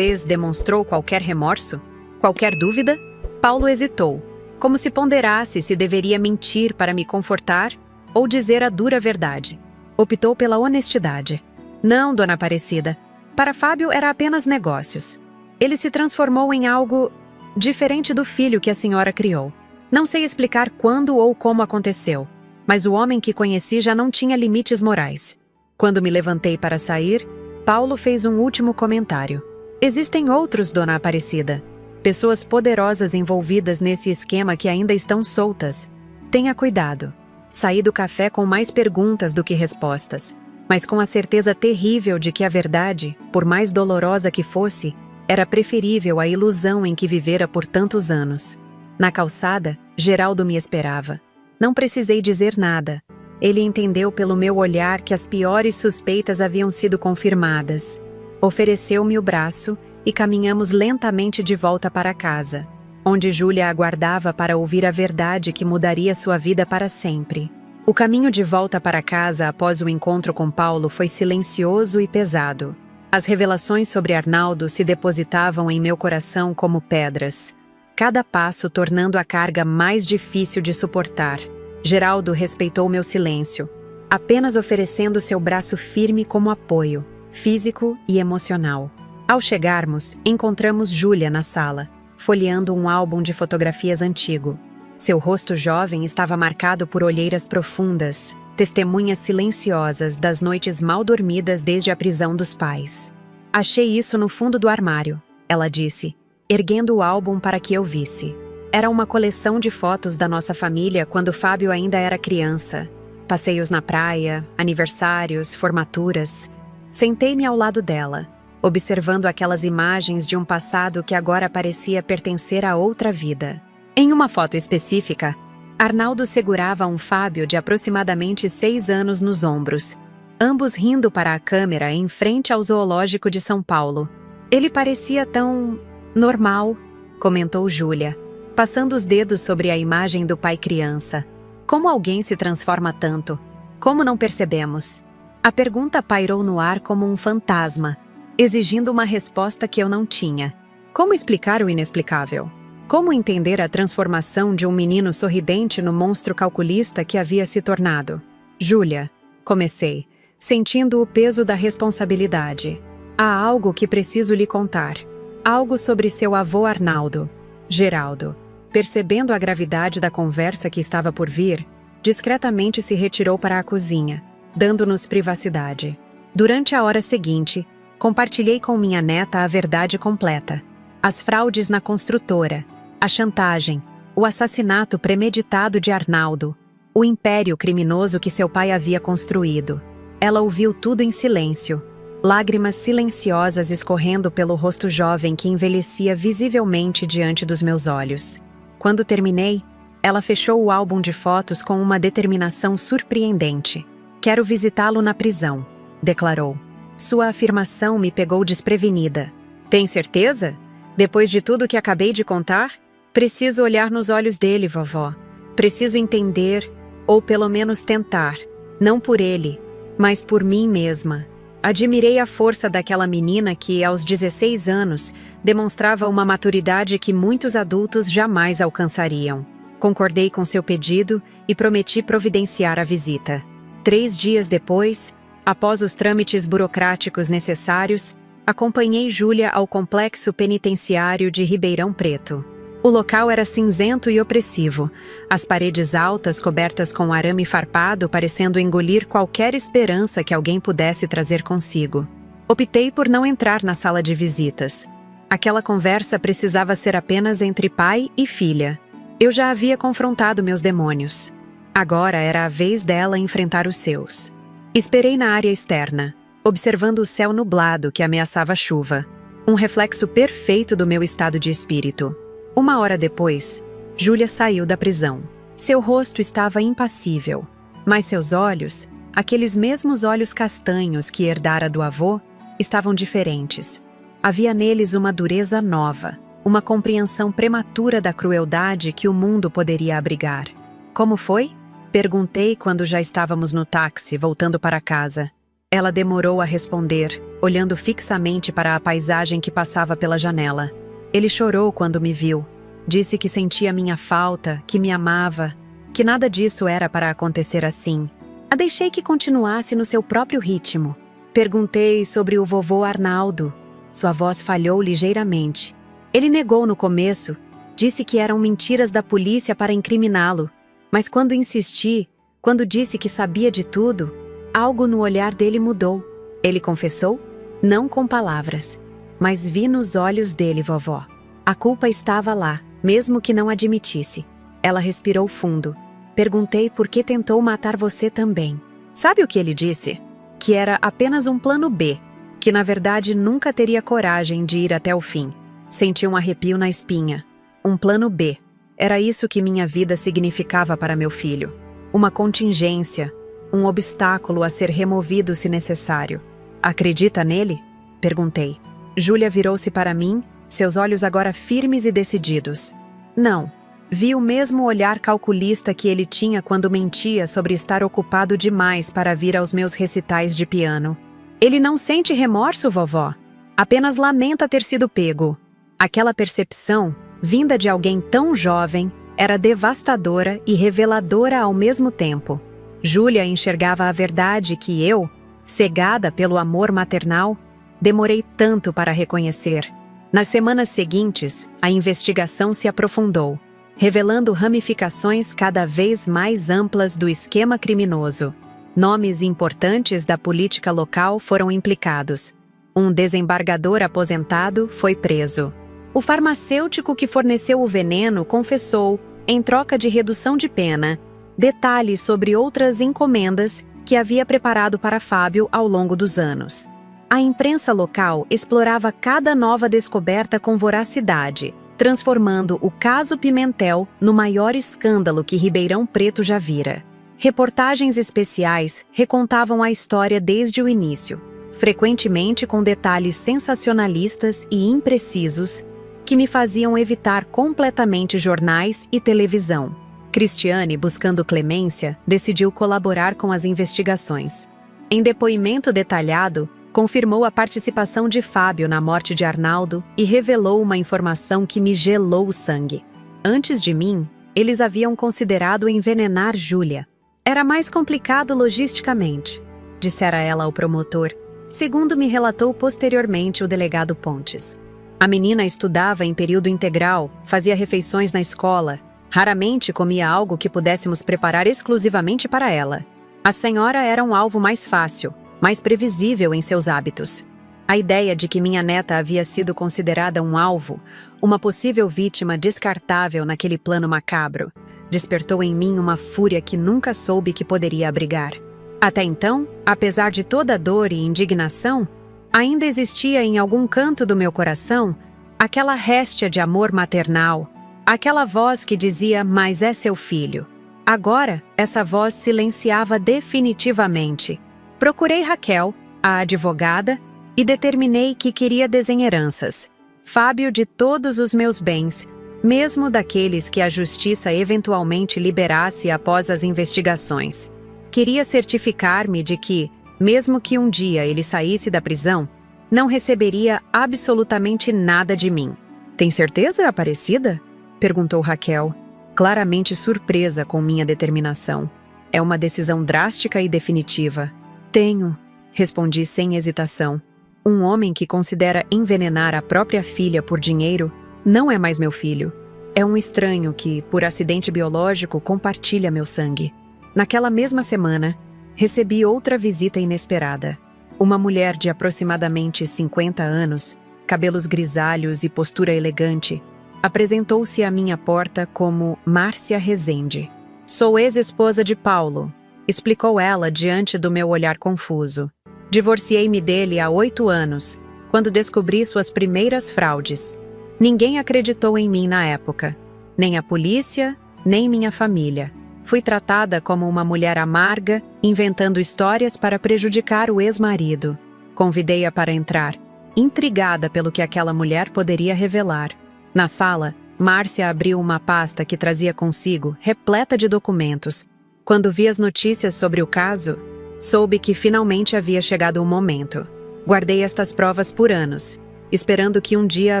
demonstrou qualquer remorso? Qualquer dúvida? Paulo hesitou, como se ponderasse se deveria mentir para me confortar ou dizer a dura verdade. Optou pela honestidade. Não, dona Aparecida. Para Fábio era apenas negócios. Ele se transformou em algo diferente do filho que a senhora criou. Não sei explicar quando ou como aconteceu, mas o homem que conheci já não tinha limites morais. Quando me levantei para sair, Paulo fez um último comentário. Existem outros, dona Aparecida. Pessoas poderosas envolvidas nesse esquema que ainda estão soltas. Tenha cuidado. Saí do café com mais perguntas do que respostas, mas com a certeza terrível de que a verdade, por mais dolorosa que fosse, era preferível à ilusão em que vivera por tantos anos. Na calçada, Geraldo me esperava. Não precisei dizer nada. Ele entendeu pelo meu olhar que as piores suspeitas haviam sido confirmadas. Ofereceu-me o braço e caminhamos lentamente de volta para casa, onde Júlia aguardava para ouvir a verdade que mudaria sua vida para sempre. O caminho de volta para casa após o encontro com Paulo foi silencioso e pesado. As revelações sobre Arnaldo se depositavam em meu coração como pedras, cada passo tornando a carga mais difícil de suportar. Geraldo respeitou meu silêncio, apenas oferecendo seu braço firme como apoio, físico e emocional. Ao chegarmos, encontramos Júlia na sala, folheando um álbum de fotografias antigo. Seu rosto jovem estava marcado por olheiras profundas, testemunhas silenciosas das noites mal dormidas desde a prisão dos pais. Achei isso no fundo do armário, ela disse, erguendo o álbum para que eu visse. Era uma coleção de fotos da nossa família quando Fábio ainda era criança. Passeios na praia, aniversários, formaturas. Sentei-me ao lado dela, observando aquelas imagens de um passado que agora parecia pertencer a outra vida. Em uma foto específica, Arnaldo segurava um Fábio de aproximadamente 6 anos nos ombros, ambos rindo para a câmera em frente ao zoológico de São Paulo. Ele parecia tão normal, comentou Júlia, passando os dedos sobre a imagem do pai criança. Como alguém se transforma tanto? Como não percebemos? A pergunta pairou no ar como um fantasma, exigindo uma resposta que eu não tinha. Como explicar o inexplicável? Como entender a transformação de um menino sorridente no monstro calculista que havia se tornado? Júlia, comecei, sentindo o peso da responsabilidade. Há algo que preciso lhe contar. Algo sobre seu avô Arnaldo. Geraldo, percebendo a gravidade da conversa que estava por vir, discretamente se retirou para a cozinha, dando-nos privacidade. Durante a hora seguinte, compartilhei com minha neta a verdade completa. As fraudes na construtora, a chantagem, o assassinato premeditado de Arnaldo, o império criminoso que seu pai havia construído. Ela ouviu tudo em silêncio, lágrimas silenciosas escorrendo pelo rosto jovem que envelhecia visivelmente diante dos meus olhos. Quando terminei, ela fechou o álbum de fotos com uma determinação surpreendente. Quero visitá-lo na prisão, declarou. Sua afirmação me pegou desprevenida. Tem certeza? Depois de tudo que acabei de contar? Preciso olhar nos olhos dele, vovó. Preciso entender, ou pelo menos tentar, não por ele, mas por mim mesma. Admirei a força daquela menina que, aos 16 anos, demonstrava uma maturidade que muitos adultos jamais alcançariam. Concordei com seu pedido e prometi providenciar a visita. 3 dias depois, após os trâmites burocráticos necessários, acompanhei Júlia ao complexo penitenciário de Ribeirão Preto. O local era cinzento e opressivo, as paredes altas cobertas com arame farpado parecendo engolir qualquer esperança que alguém pudesse trazer consigo. Optei por não entrar na sala de visitas. Aquela conversa precisava ser apenas entre pai e filha. Eu já havia confrontado meus demônios. Agora era a vez dela enfrentar os seus. Esperei na área externa, observando o céu nublado que ameaçava chuva. Um reflexo perfeito do meu estado de espírito. 1 hora depois, Júlia saiu da prisão. Seu rosto estava impassível, mas seus olhos, aqueles mesmos olhos castanhos que herdara do avô, estavam diferentes. Havia neles uma dureza nova, uma compreensão prematura da crueldade que o mundo poderia abrigar. Como foi? Perguntei quando já estávamos no táxi, voltando para casa. Ela demorou a responder, olhando fixamente para a paisagem que passava pela janela. Ele chorou quando me viu. Disse que sentia minha falta, que me amava, que nada disso era para acontecer assim. A deixei que continuasse no seu próprio ritmo. Perguntei sobre o vovô Arnaldo. Sua voz falhou ligeiramente. Ele negou no começo, disse que eram mentiras da polícia para incriminá-lo. Mas quando insisti, quando disse que sabia de tudo, algo no olhar dele mudou. Ele confessou? Não com palavras. Mas vi nos olhos dele, vovó. A culpa estava lá, mesmo que não admitisse. Ela respirou fundo. Perguntei por que tentou matar você também. Sabe o que ele disse? Que era apenas um plano B, que na verdade nunca teria coragem de ir até o fim. Senti um arrepio na espinha. Um plano B. Era isso que minha vida significava para meu filho. Uma contingência, um obstáculo a ser removido se necessário. Acredita nele? Perguntei. Júlia virou-se para mim, seus olhos agora firmes e decididos. Não. Vi o mesmo olhar calculista que ele tinha quando mentia sobre estar ocupado demais para vir aos meus recitais de piano. Ele não sente remorso, vovó. Apenas lamenta ter sido pego. Aquela percepção, vinda de alguém tão jovem, era devastadora e reveladora ao mesmo tempo. Júlia enxergava a verdade que eu, cegada pelo amor maternal, demorei tanto para reconhecer. Nas semanas seguintes, a investigação se aprofundou, revelando ramificações cada vez mais amplas do esquema criminoso. Nomes importantes da política local foram implicados. Um desembargador aposentado foi preso. O farmacêutico que forneceu o veneno confessou, em troca de redução de pena, detalhes sobre outras encomendas que havia preparado para Fábio ao longo dos anos. A imprensa local explorava cada nova descoberta com voracidade, transformando o caso Pimentel no maior escândalo que Ribeirão Preto já vira. Reportagens especiais recontavam a história desde o início, frequentemente com detalhes sensacionalistas e imprecisos que me faziam evitar completamente jornais e televisão. Cristiane, buscando clemência, decidiu colaborar com as investigações. Em depoimento detalhado, confirmou a participação de Fábio na morte de Arnaldo e revelou uma informação que me gelou o sangue. Antes de mim, eles haviam considerado envenenar Júlia. Era mais complicado logisticamente, dissera ela ao promotor, segundo me relatou posteriormente o delegado Pontes. A menina estudava em período integral, fazia refeições na escola, raramente comia algo que pudéssemos preparar exclusivamente para ela. A senhora era um alvo mais fácil, mais previsível em seus hábitos. A ideia de que minha neta havia sido considerada um alvo, uma possível vítima descartável naquele plano macabro, despertou em mim uma fúria que nunca soube que poderia abrigar. Até então, apesar de toda a dor e indignação, ainda existia em algum canto do meu coração aquela réstia de amor maternal, aquela voz que dizia, mas é seu filho. Agora, essa voz silenciava definitivamente. Procurei Raquel, a advogada, e determinei que queria desenheranças. Fábio de todos os meus bens, mesmo daqueles que a justiça eventualmente liberasse após as investigações. Queria certificar-me de que, mesmo que um dia ele saísse da prisão, não receberia absolutamente nada de mim. Tem certeza, Aparecida? Perguntou Raquel, claramente surpresa com minha determinação. É uma decisão drástica e definitiva. Tenho, respondi sem hesitação. Um homem que considera envenenar a própria filha por dinheiro não é mais meu filho. É um estranho que, por acidente biológico, compartilha meu sangue. Naquela mesma semana, recebi outra visita inesperada. Uma mulher de aproximadamente 50 anos, cabelos grisalhos e postura elegante, apresentou-se à minha porta como Márcia Rezende. Sou ex-esposa de Paulo, explicou ela diante do meu olhar confuso. Divorciei-me dele há 8 anos, quando descobri suas primeiras fraudes. Ninguém acreditou em mim na época. Nem a polícia, nem minha família. Fui tratada como uma mulher amarga, inventando histórias para prejudicar o ex-marido. Convidei-a para entrar, intrigada pelo que aquela mulher poderia revelar. Na sala, Márcia abriu uma pasta que trazia consigo, repleta de documentos. Quando vi as notícias sobre o caso, soube que finalmente havia chegado o momento. Guardei estas provas por anos, esperando que um dia a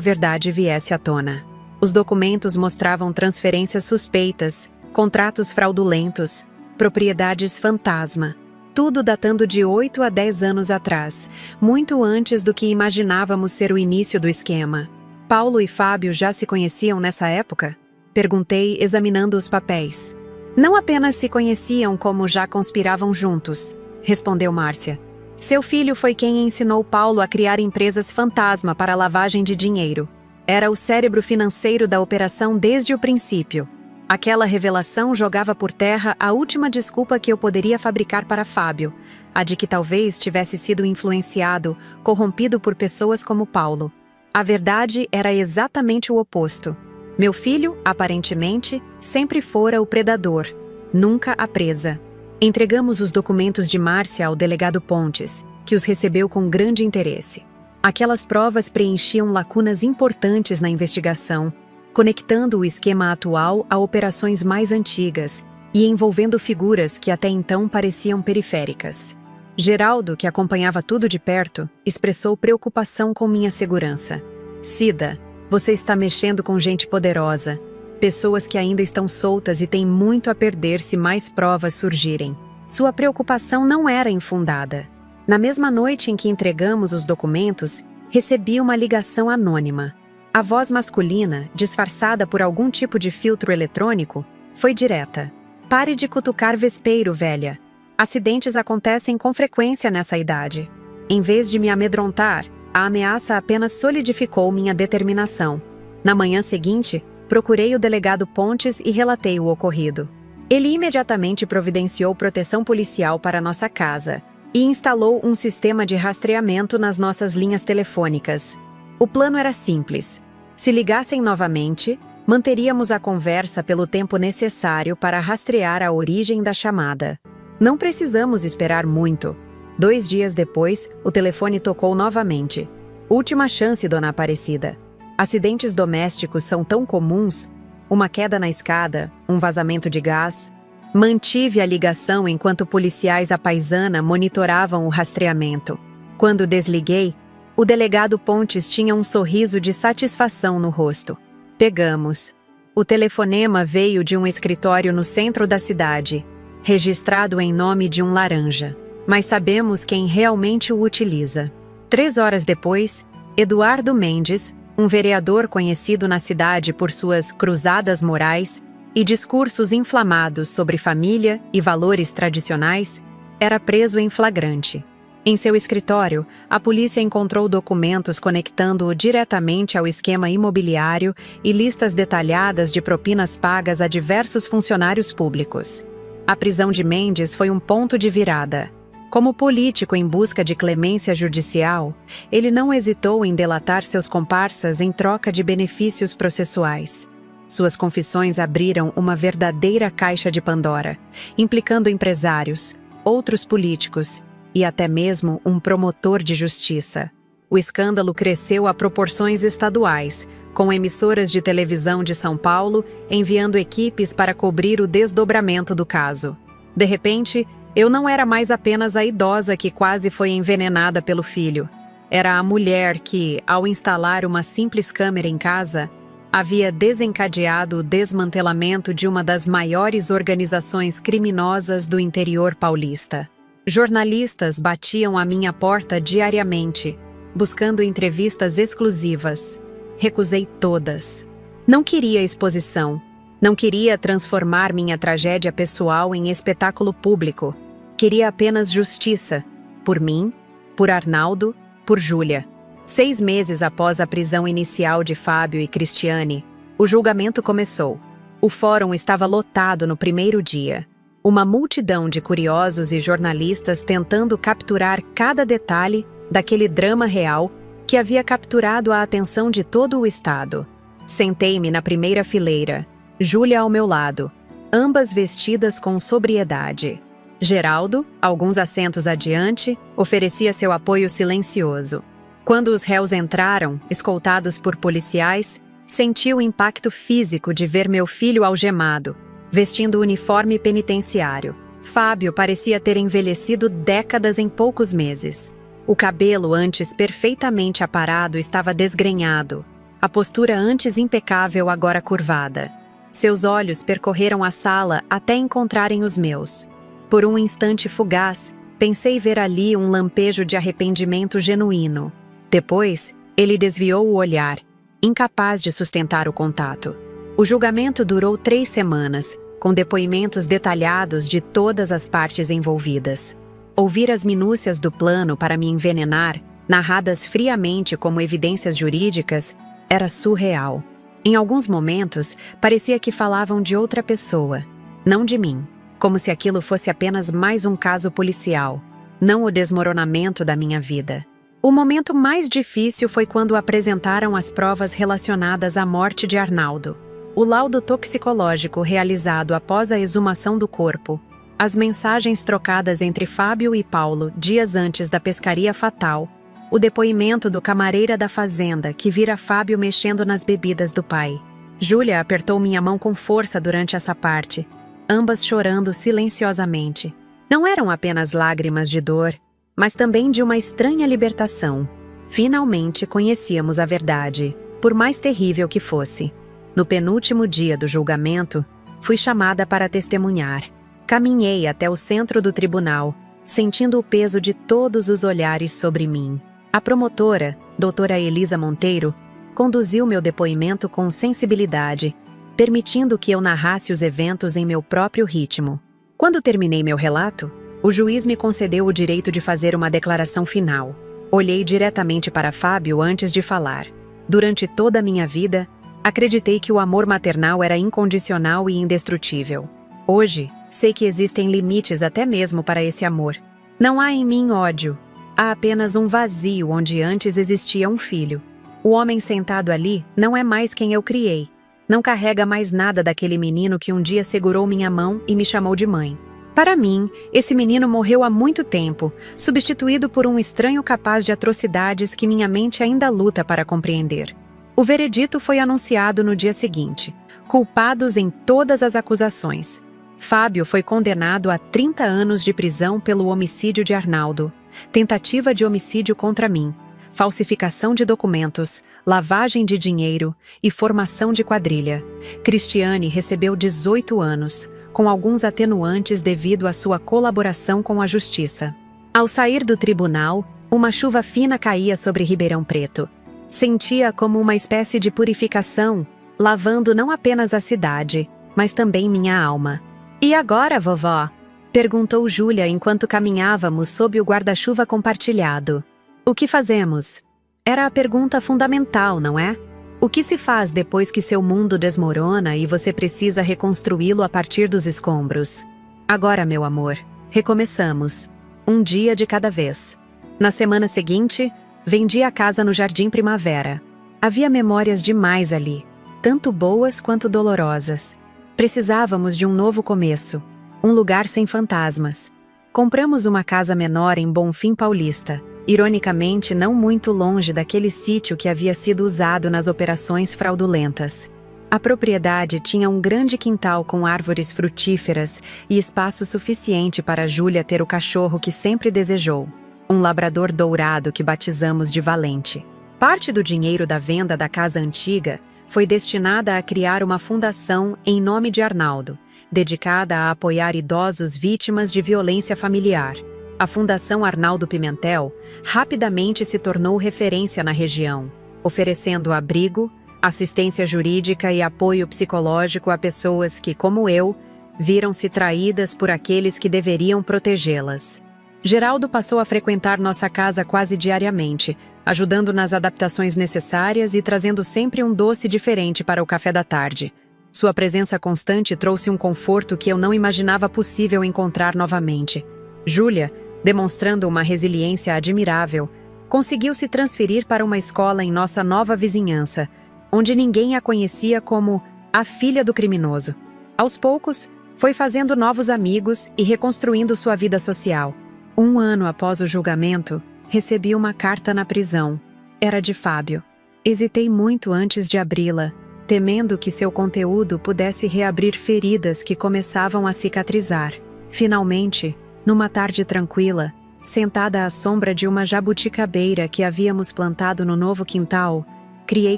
verdade viesse à tona. Os documentos mostravam transferências suspeitas, contratos fraudulentos, propriedades fantasma. Tudo datando de 8 a 10 anos atrás, muito antes do que imaginávamos ser o início do esquema. Paulo e Fábio já se conheciam nessa época? Perguntei, examinando os papéis. Não apenas se conheciam, como já conspiravam juntos, respondeu Márcia. Seu filho foi quem ensinou Paulo a criar empresas fantasma para lavagem de dinheiro. Era o cérebro financeiro da operação desde o princípio. Aquela revelação jogava por terra a última desculpa que eu poderia fabricar para Fábio, a de que talvez tivesse sido influenciado, corrompido por pessoas como Paulo. A verdade era exatamente o oposto. Meu filho, aparentemente, sempre fora o predador, nunca a presa. Entregamos os documentos de Márcia ao delegado Pontes, que os recebeu com grande interesse. Aquelas provas preenchiam lacunas importantes na investigação, conectando o esquema atual a operações mais antigas e envolvendo figuras que até então pareciam periféricas. Geraldo, que acompanhava tudo de perto, expressou preocupação com minha segurança. Cida, você está mexendo com gente poderosa, pessoas que ainda estão soltas e têm muito a perder se mais provas surgirem. Sua preocupação não era infundada. Na mesma noite em que entregamos os documentos, recebi uma ligação anônima. A voz masculina, disfarçada por algum tipo de filtro eletrônico, foi direta. Pare de cutucar vespeiro, velha. Acidentes acontecem com frequência nessa idade. Em vez de me amedrontar, a ameaça apenas solidificou minha determinação. Na manhã seguinte, procurei o delegado Pontes e relatei o ocorrido. Ele imediatamente providenciou proteção policial para nossa casa e instalou um sistema de rastreamento nas nossas linhas telefônicas. O plano era simples. Se ligassem novamente, manteríamos a conversa pelo tempo necessário para rastrear a origem da chamada. Não precisamos esperar muito. 2 dias depois, o telefone tocou novamente. Última chance, dona Aparecida. Acidentes domésticos são tão comuns. Uma queda na escada, um vazamento de gás. Mantive a ligação enquanto policiais à paisana monitoravam o rastreamento. Quando desliguei, o delegado Pontes tinha um sorriso de satisfação no rosto. Pegamos. O telefonema veio de um escritório no centro da cidade, registrado em nome de um laranja. Mas sabemos quem realmente o utiliza. 3 horas depois, Eduardo Mendes, um vereador conhecido na cidade por suas cruzadas morais e discursos inflamados sobre família e valores tradicionais, era preso em flagrante. Em seu escritório, a polícia encontrou documentos conectando-o diretamente ao esquema imobiliário e listas detalhadas de propinas pagas a diversos funcionários públicos. A prisão de Mendes foi um ponto de virada. Como político em busca de clemência judicial, ele não hesitou em delatar seus comparsas em troca de benefícios processuais. Suas confissões abriram uma verdadeira caixa de Pandora, implicando empresários, outros políticos e até mesmo um promotor de justiça. O escândalo cresceu a proporções estaduais, com emissoras de televisão de São Paulo enviando equipes para cobrir o desdobramento do caso. De repente, eu não era mais apenas a idosa que quase foi envenenada pelo filho. Era a mulher que, ao instalar uma simples câmera em casa, havia desencadeado o desmantelamento de uma das maiores organizações criminosas do interior paulista. Jornalistas batiam à minha porta diariamente, buscando entrevistas exclusivas. Recusei todas. Não queria exposição. Não queria transformar minha tragédia pessoal em espetáculo público. Queria apenas justiça. Por mim, por Arnaldo, por Júlia. 6 meses após a prisão inicial de Fábio e Cristiane, o julgamento começou. O fórum estava lotado no primeiro dia. Uma multidão de curiosos e jornalistas tentando capturar cada detalhe daquele drama real que havia capturado a atenção de todo o estado. Sentei-me na primeira fileira, Júlia ao meu lado, ambas vestidas com sobriedade. Geraldo, alguns assentos adiante, oferecia seu apoio silencioso. Quando os réus entraram, escoltados por policiais, senti o impacto físico de ver meu filho algemado, vestindo o uniforme penitenciário. Fábio parecia ter envelhecido décadas em poucos meses. O cabelo, antes perfeitamente aparado, estava desgrenhado. A postura antes impecável, agora curvada. Seus olhos percorreram a sala até encontrarem os meus. Por um instante fugaz, pensei ver ali um lampejo de arrependimento genuíno. Depois, ele desviou o olhar, incapaz de sustentar o contato. O julgamento durou 3 semanas, com depoimentos detalhados de todas as partes envolvidas. Ouvir as minúcias do plano para me envenenar, narradas friamente como evidências jurídicas, era surreal. Em alguns momentos, parecia que falavam de outra pessoa, não de mim, como se aquilo fosse apenas mais um caso policial, não o desmoronamento da minha vida. O momento mais difícil foi quando apresentaram as provas relacionadas à morte de Arnaldo. O laudo toxicológico realizado após a exumação do corpo, as mensagens trocadas entre Fábio e Paulo dias antes da pescaria fatal, o depoimento do camareira da fazenda que vira Fábio mexendo nas bebidas do pai. Júlia apertou minha mão com força durante essa parte, ambas chorando silenciosamente. Não eram apenas lágrimas de dor, mas também de uma estranha libertação. Finalmente conhecíamos a verdade, por mais terrível que fosse. No penúltimo dia do julgamento, fui chamada para testemunhar. Caminhei até o centro do tribunal, sentindo o peso de todos os olhares sobre mim. A promotora, doutora Elisa Monteiro, conduziu meu depoimento com sensibilidade, permitindo que eu narrasse os eventos em meu próprio ritmo. Quando terminei meu relato, o juiz me concedeu o direito de fazer uma declaração final. Olhei diretamente para Fábio antes de falar. Durante toda a minha vida, acreditei que o amor maternal era incondicional e indestrutível. Hoje, sei que existem limites até mesmo para esse amor. Não há em mim ódio. Há apenas um vazio onde antes existia um filho. O homem sentado ali não é mais quem eu criei. Não carrega mais nada daquele menino que um dia segurou minha mão e me chamou de mãe. Para mim, esse menino morreu há muito tempo, substituído por um estranho capaz de atrocidades que minha mente ainda luta para compreender. O veredito foi anunciado no dia seguinte, culpados em todas as acusações. Fábio foi condenado a 30 anos de prisão pelo homicídio de Arnaldo, tentativa de homicídio contra mim, falsificação de documentos, lavagem de dinheiro e formação de quadrilha. Cristiane recebeu 18 anos, com alguns atenuantes devido à sua colaboração com a justiça. Ao sair do tribunal, uma chuva fina caía sobre Ribeirão Preto. Sentia como uma espécie de purificação, lavando não apenas a cidade, mas também minha alma. "E agora, vovó?" perguntou Júlia enquanto caminhávamos sob o guarda-chuva compartilhado. "O que fazemos?" Era a pergunta fundamental, não é? O que se faz depois que seu mundo desmorona e você precisa reconstruí-lo a partir dos escombros? Agora, meu amor, recomeçamos. Um dia de cada vez. Na semana seguinte, vendi a casa no Jardim Primavera. Havia memórias demais ali, tanto boas quanto dolorosas. Precisávamos de um novo começo, um lugar sem fantasmas. Compramos uma casa menor em Bonfim Paulista, ironicamente não muito longe daquele sítio que havia sido usado nas operações fraudulentas. A propriedade tinha um grande quintal com árvores frutíferas e espaço suficiente para Júlia ter o cachorro que sempre desejou, um labrador dourado que batizamos de Valente. Parte do dinheiro da venda da casa antiga foi destinada a criar uma fundação em nome de Arnaldo, dedicada a apoiar idosos vítimas de violência familiar. A Fundação Arnaldo Pimentel rapidamente se tornou referência na região, oferecendo abrigo, assistência jurídica e apoio psicológico a pessoas que, como eu, viram-se traídas por aqueles que deveriam protegê-las. Geraldo passou a frequentar nossa casa quase diariamente, ajudando nas adaptações necessárias e trazendo sempre um doce diferente para o café da tarde. Sua presença constante trouxe um conforto que eu não imaginava possível encontrar novamente. Júlia, demonstrando uma resiliência admirável, conseguiu se transferir para uma escola em nossa nova vizinhança, onde ninguém a conhecia como a filha do criminoso. Aos poucos, foi fazendo novos amigos e reconstruindo sua vida social. 1 ano após o julgamento, recebi uma carta na prisão. Era de Fábio. Hesitei muito antes de abri-la, temendo que seu conteúdo pudesse reabrir feridas que começavam a cicatrizar. Finalmente, numa tarde tranquila, sentada à sombra de uma jabuticabeira que havíamos plantado no novo quintal, criei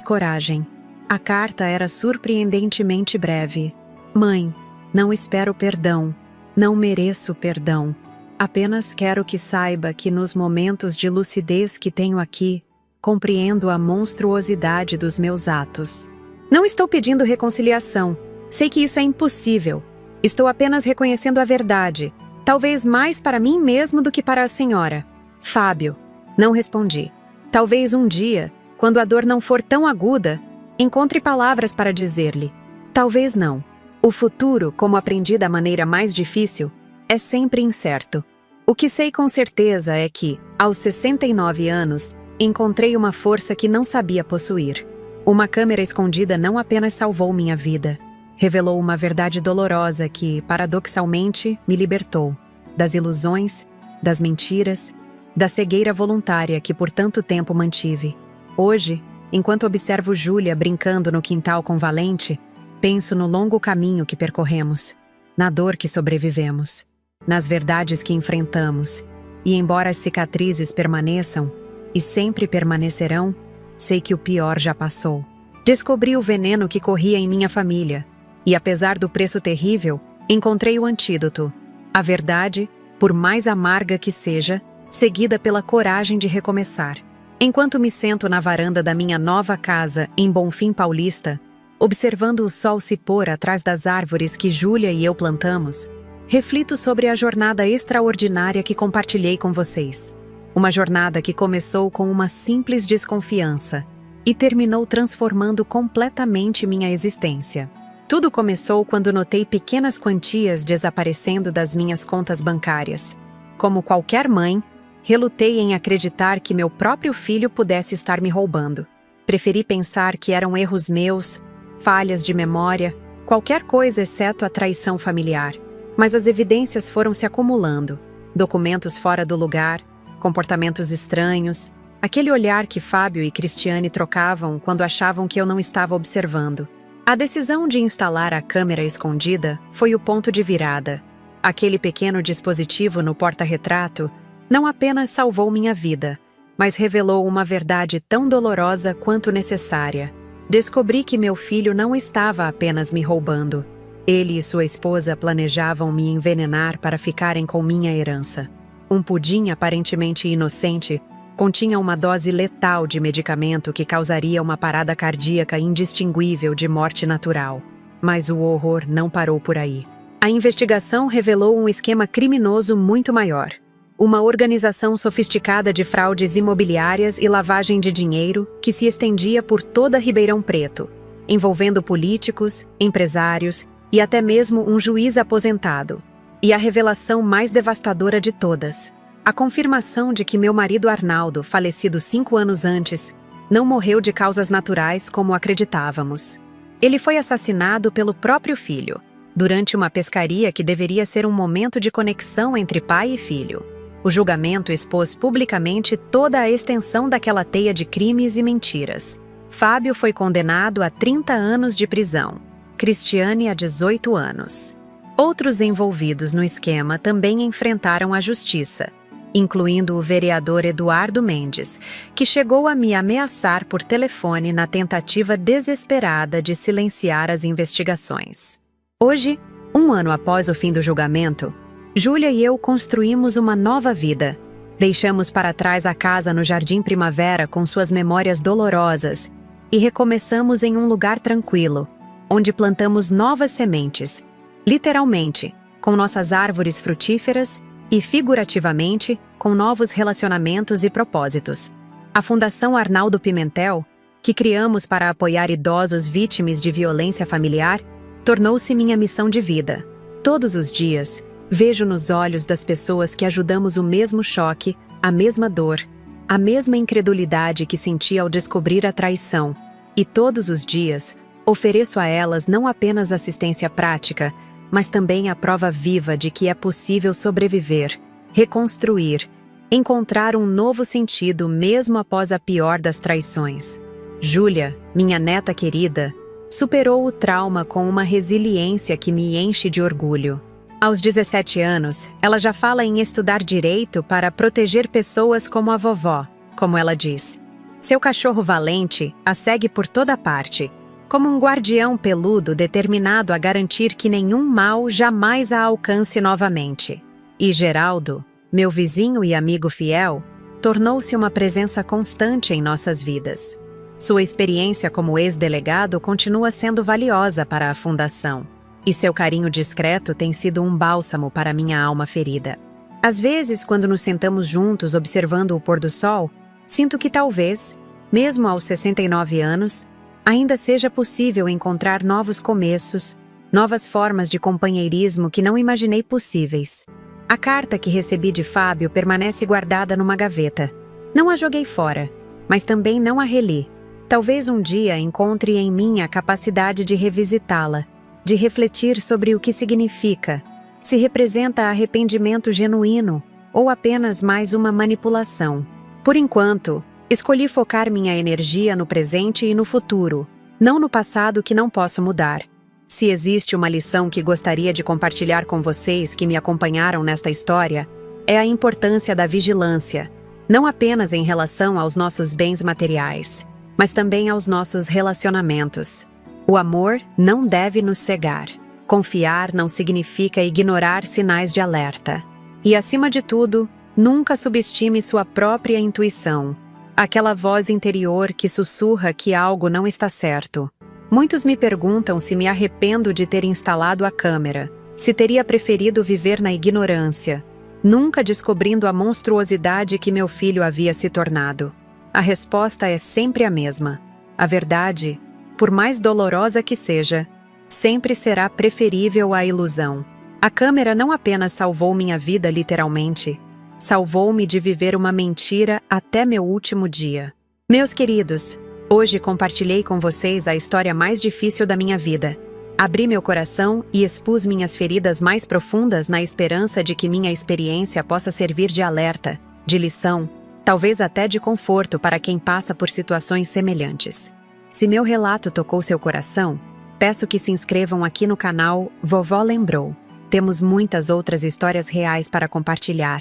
coragem. A carta era surpreendentemente breve. Mãe, não espero perdão. Não mereço perdão. Apenas quero que saiba que nos momentos de lucidez que tenho aqui, compreendo a monstruosidade dos meus atos. Não estou pedindo reconciliação. Sei que isso é impossível. Estou apenas reconhecendo a verdade, talvez mais para mim mesmo do que para a senhora. Fábio. Não respondi. Talvez um dia, quando a dor não for tão aguda, encontre palavras para dizer-lhe. Talvez não. O futuro, como aprendi da maneira mais difícil, é sempre incerto. O que sei com certeza é que, aos 69 anos, encontrei uma força que não sabia possuir. Uma câmera escondida não apenas salvou minha vida, revelou uma verdade dolorosa que, paradoxalmente, me libertou das ilusões, das mentiras, da cegueira voluntária que por tanto tempo mantive. Hoje, enquanto observo Júlia brincando no quintal com Valente, penso no longo caminho que percorremos, na dor que sobrevivemos, nas verdades que enfrentamos, e embora as cicatrizes permaneçam, e sempre permanecerão, sei que o pior já passou. Descobri o veneno que corria em minha família, e apesar do preço terrível, encontrei o antídoto. A verdade, por mais amarga que seja, seguida pela coragem de recomeçar. Enquanto me sento na varanda da minha nova casa em Bonfim Paulista, observando o sol se pôr atrás das árvores que Júlia e eu plantamos, reflito sobre a jornada extraordinária que compartilhei com vocês. Uma jornada que começou com uma simples desconfiança e terminou transformando completamente minha existência. Tudo começou quando notei pequenas quantias desaparecendo das minhas contas bancárias. Como qualquer mãe, relutei em acreditar que meu próprio filho pudesse estar me roubando. Preferi pensar que eram erros meus, falhas de memória, qualquer coisa exceto a traição familiar. Mas as evidências foram se acumulando. Documentos fora do lugar, comportamentos estranhos, aquele olhar que Fábio e Cristiane trocavam quando achavam que eu não estava observando. A decisão de instalar a câmera escondida foi o ponto de virada. Aquele pequeno dispositivo no porta-retrato não apenas salvou minha vida, mas revelou uma verdade tão dolorosa quanto necessária. Descobri que meu filho não estava apenas me roubando. Ele e sua esposa planejavam me envenenar para ficarem com minha herança. Um pudim aparentemente inocente continha uma dose letal de medicamento que causaria uma parada cardíaca indistinguível de morte natural. Mas o horror não parou por aí. A investigação revelou um esquema criminoso muito maior. Uma organização sofisticada de fraudes imobiliárias e lavagem de dinheiro que se estendia por toda Ribeirão Preto, envolvendo políticos, empresários e até mesmo um juiz aposentado. E a revelação mais devastadora de todas, a confirmação de que meu marido Arnaldo, falecido 5 anos antes, não morreu de causas naturais como acreditávamos. Ele foi assassinado pelo próprio filho, durante uma pescaria que deveria ser um momento de conexão entre pai e filho. O julgamento expôs publicamente toda a extensão daquela teia de crimes e mentiras. Fábio foi condenado a 30 anos de prisão, Cristiane a 18 anos. Outros envolvidos no esquema também enfrentaram a justiça, incluindo o vereador Eduardo Mendes, que chegou a me ameaçar por telefone na tentativa desesperada de silenciar as investigações. Hoje, 1 ano após o fim do julgamento, Júlia e eu construímos uma nova vida. Deixamos para trás a casa no Jardim Primavera com suas memórias dolorosas e recomeçamos em um lugar tranquilo, onde plantamos novas sementes, literalmente, com nossas árvores frutíferas e, figurativamente, com novos relacionamentos e propósitos. A Fundação Arnaldo Pimentel, que criamos para apoiar idosos vítimas de violência familiar, tornou-se minha missão de vida. Todos os dias, vejo nos olhos das pessoas que ajudamos o mesmo choque, a mesma dor, a mesma incredulidade que senti ao descobrir a traição. E todos os dias, ofereço a elas não apenas assistência prática, mas também a prova viva de que é possível sobreviver, reconstruir, encontrar um novo sentido mesmo após a pior das traições. Júlia, minha neta querida, superou o trauma com uma resiliência que me enche de orgulho. Aos 17 anos, ela já fala em estudar direito para proteger pessoas como a vovó, como ela diz. Seu cachorro valente a segue por toda parte, como um guardião peludo determinado a garantir que nenhum mal jamais a alcance novamente. E Geraldo, meu vizinho e amigo fiel, tornou-se uma presença constante em nossas vidas. Sua experiência como ex-delegado continua sendo valiosa para a Fundação, e seu carinho discreto tem sido um bálsamo para minha alma ferida. Às vezes, quando nos sentamos juntos observando o pôr do sol, sinto que talvez, mesmo aos 69 anos, ainda seja possível encontrar novos começos, novas formas de companheirismo que não imaginei possíveis. A carta que recebi de Fábio permanece guardada numa gaveta. Não a joguei fora, mas também não a reli. Talvez um dia encontre em mim a capacidade de revisitá-la, de refletir sobre o que significa, se representa arrependimento genuíno ou apenas mais uma manipulação. Por enquanto, escolhi focar minha energia no presente e no futuro, não no passado que não posso mudar. Se existe uma lição que gostaria de compartilhar com vocês que me acompanharam nesta história, é a importância da vigilância, não apenas em relação aos nossos bens materiais, mas também aos nossos relacionamentos. O amor não deve nos cegar. Confiar não significa ignorar sinais de alerta. E, acima de tudo, nunca subestime sua própria intuição, aquela voz interior que sussurra que algo não está certo. Muitos me perguntam se me arrependo de ter instalado a câmera, se teria preferido viver na ignorância, nunca descobrindo a monstruosidade que meu filho havia se tornado. A resposta é sempre a mesma. A verdade, por mais dolorosa que seja, sempre será preferível à ilusão. A câmera não apenas salvou minha vida literalmente, salvou-me de viver uma mentira até meu último dia. Meus queridos, hoje compartilhei com vocês a história mais difícil da minha vida. Abri meu coração e expus minhas feridas mais profundas na esperança de que minha experiência possa servir de alerta, de lição, talvez até de conforto para quem passa por situações semelhantes. Se meu relato tocou seu coração, peço que se inscrevam aqui no canal Vovó Lembrou. Temos muitas outras histórias reais para compartilhar.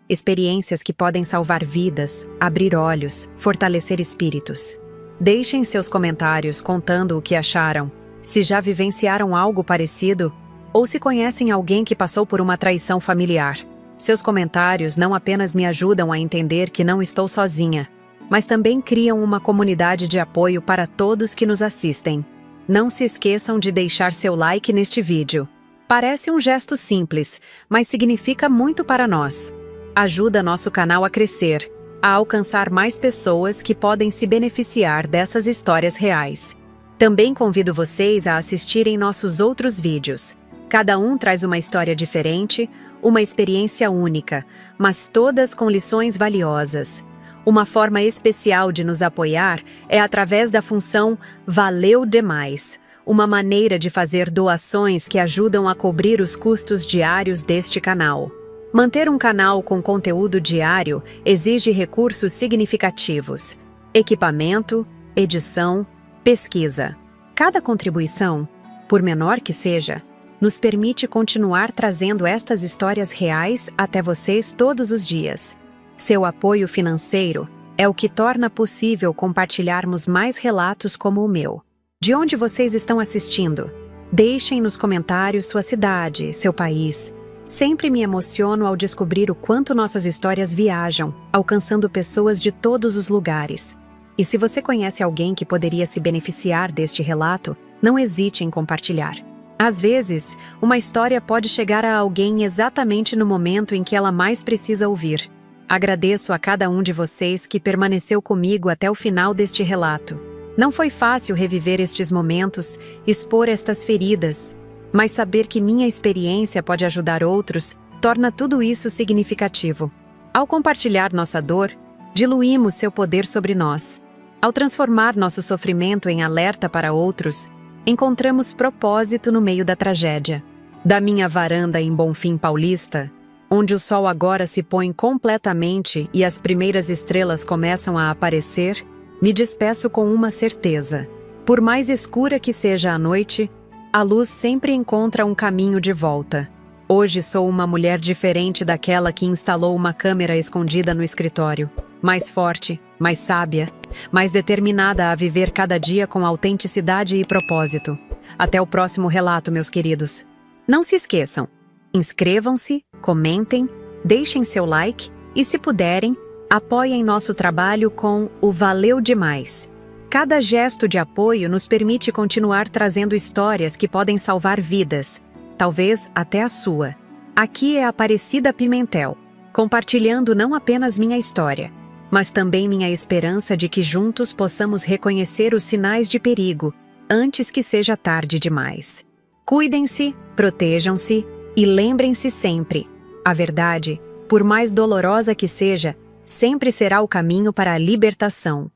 Experiências que podem salvar vidas, abrir olhos, fortalecer espíritos. Deixem seus comentários contando o que acharam, se já vivenciaram algo parecido ou se conhecem alguém que passou por uma traição familiar. Seus comentários não apenas me ajudam a entender que não estou sozinha, mas também criam uma comunidade de apoio para todos que nos assistem. Não se esqueçam de deixar seu like neste vídeo. Parece um gesto simples, mas significa muito para nós. Ajuda nosso canal a crescer, a alcançar mais pessoas que podem se beneficiar dessas histórias reais. Também convido vocês a assistirem nossos outros vídeos. Cada um traz uma história diferente, uma experiência única, mas todas com lições valiosas. Uma forma especial de nos apoiar é através da função Valeu Demais, uma maneira de fazer doações que ajudam a cobrir os custos diários deste canal. Manter um canal com conteúdo diário exige recursos significativos: equipamento, edição, pesquisa. Cada contribuição, por menor que seja, nos permite continuar trazendo estas histórias reais até vocês todos os dias. Seu apoio financeiro é o que torna possível compartilharmos mais relatos como o meu. De onde vocês estão assistindo? Deixem nos comentários sua cidade, seu país. Sempre me emociono ao descobrir o quanto nossas histórias viajam, alcançando pessoas de todos os lugares. E se você conhece alguém que poderia se beneficiar deste relato, não hesite em compartilhar. Às vezes, uma história pode chegar a alguém exatamente no momento em que ela mais precisa ouvir. Agradeço a cada um de vocês que permaneceu comigo até o final deste relato. Não foi fácil reviver estes momentos, expor estas feridas, mas saber que minha experiência pode ajudar outros torna tudo isso significativo. Ao compartilhar nossa dor, diluímos seu poder sobre nós. Ao transformar nosso sofrimento em alerta para outros, encontramos propósito no meio da tragédia. Da minha varanda em Bonfim Paulista, onde o sol agora se põe completamente e as primeiras estrelas começam a aparecer, me despeço com uma certeza. Por mais escura que seja a noite, a luz sempre encontra um caminho de volta. Hoje sou uma mulher diferente daquela que instalou uma câmera escondida no escritório. Mais forte, mais sábia, mais determinada a viver cada dia com autenticidade e propósito. Até o próximo relato, meus queridos. Não se esqueçam, inscrevam-se, comentem, deixem seu like e, se puderem, apoiem nosso trabalho com o Valeu Demais. Cada gesto de apoio nos permite continuar trazendo histórias que podem salvar vidas, talvez até a sua. Aqui é Aparecida Pimentel, compartilhando não apenas minha história, mas também minha esperança de que juntos possamos reconhecer os sinais de perigo antes que seja tarde demais. Cuidem-se, protejam-se e lembrem-se sempre: a verdade, por mais dolorosa que seja, sempre será o caminho para a libertação.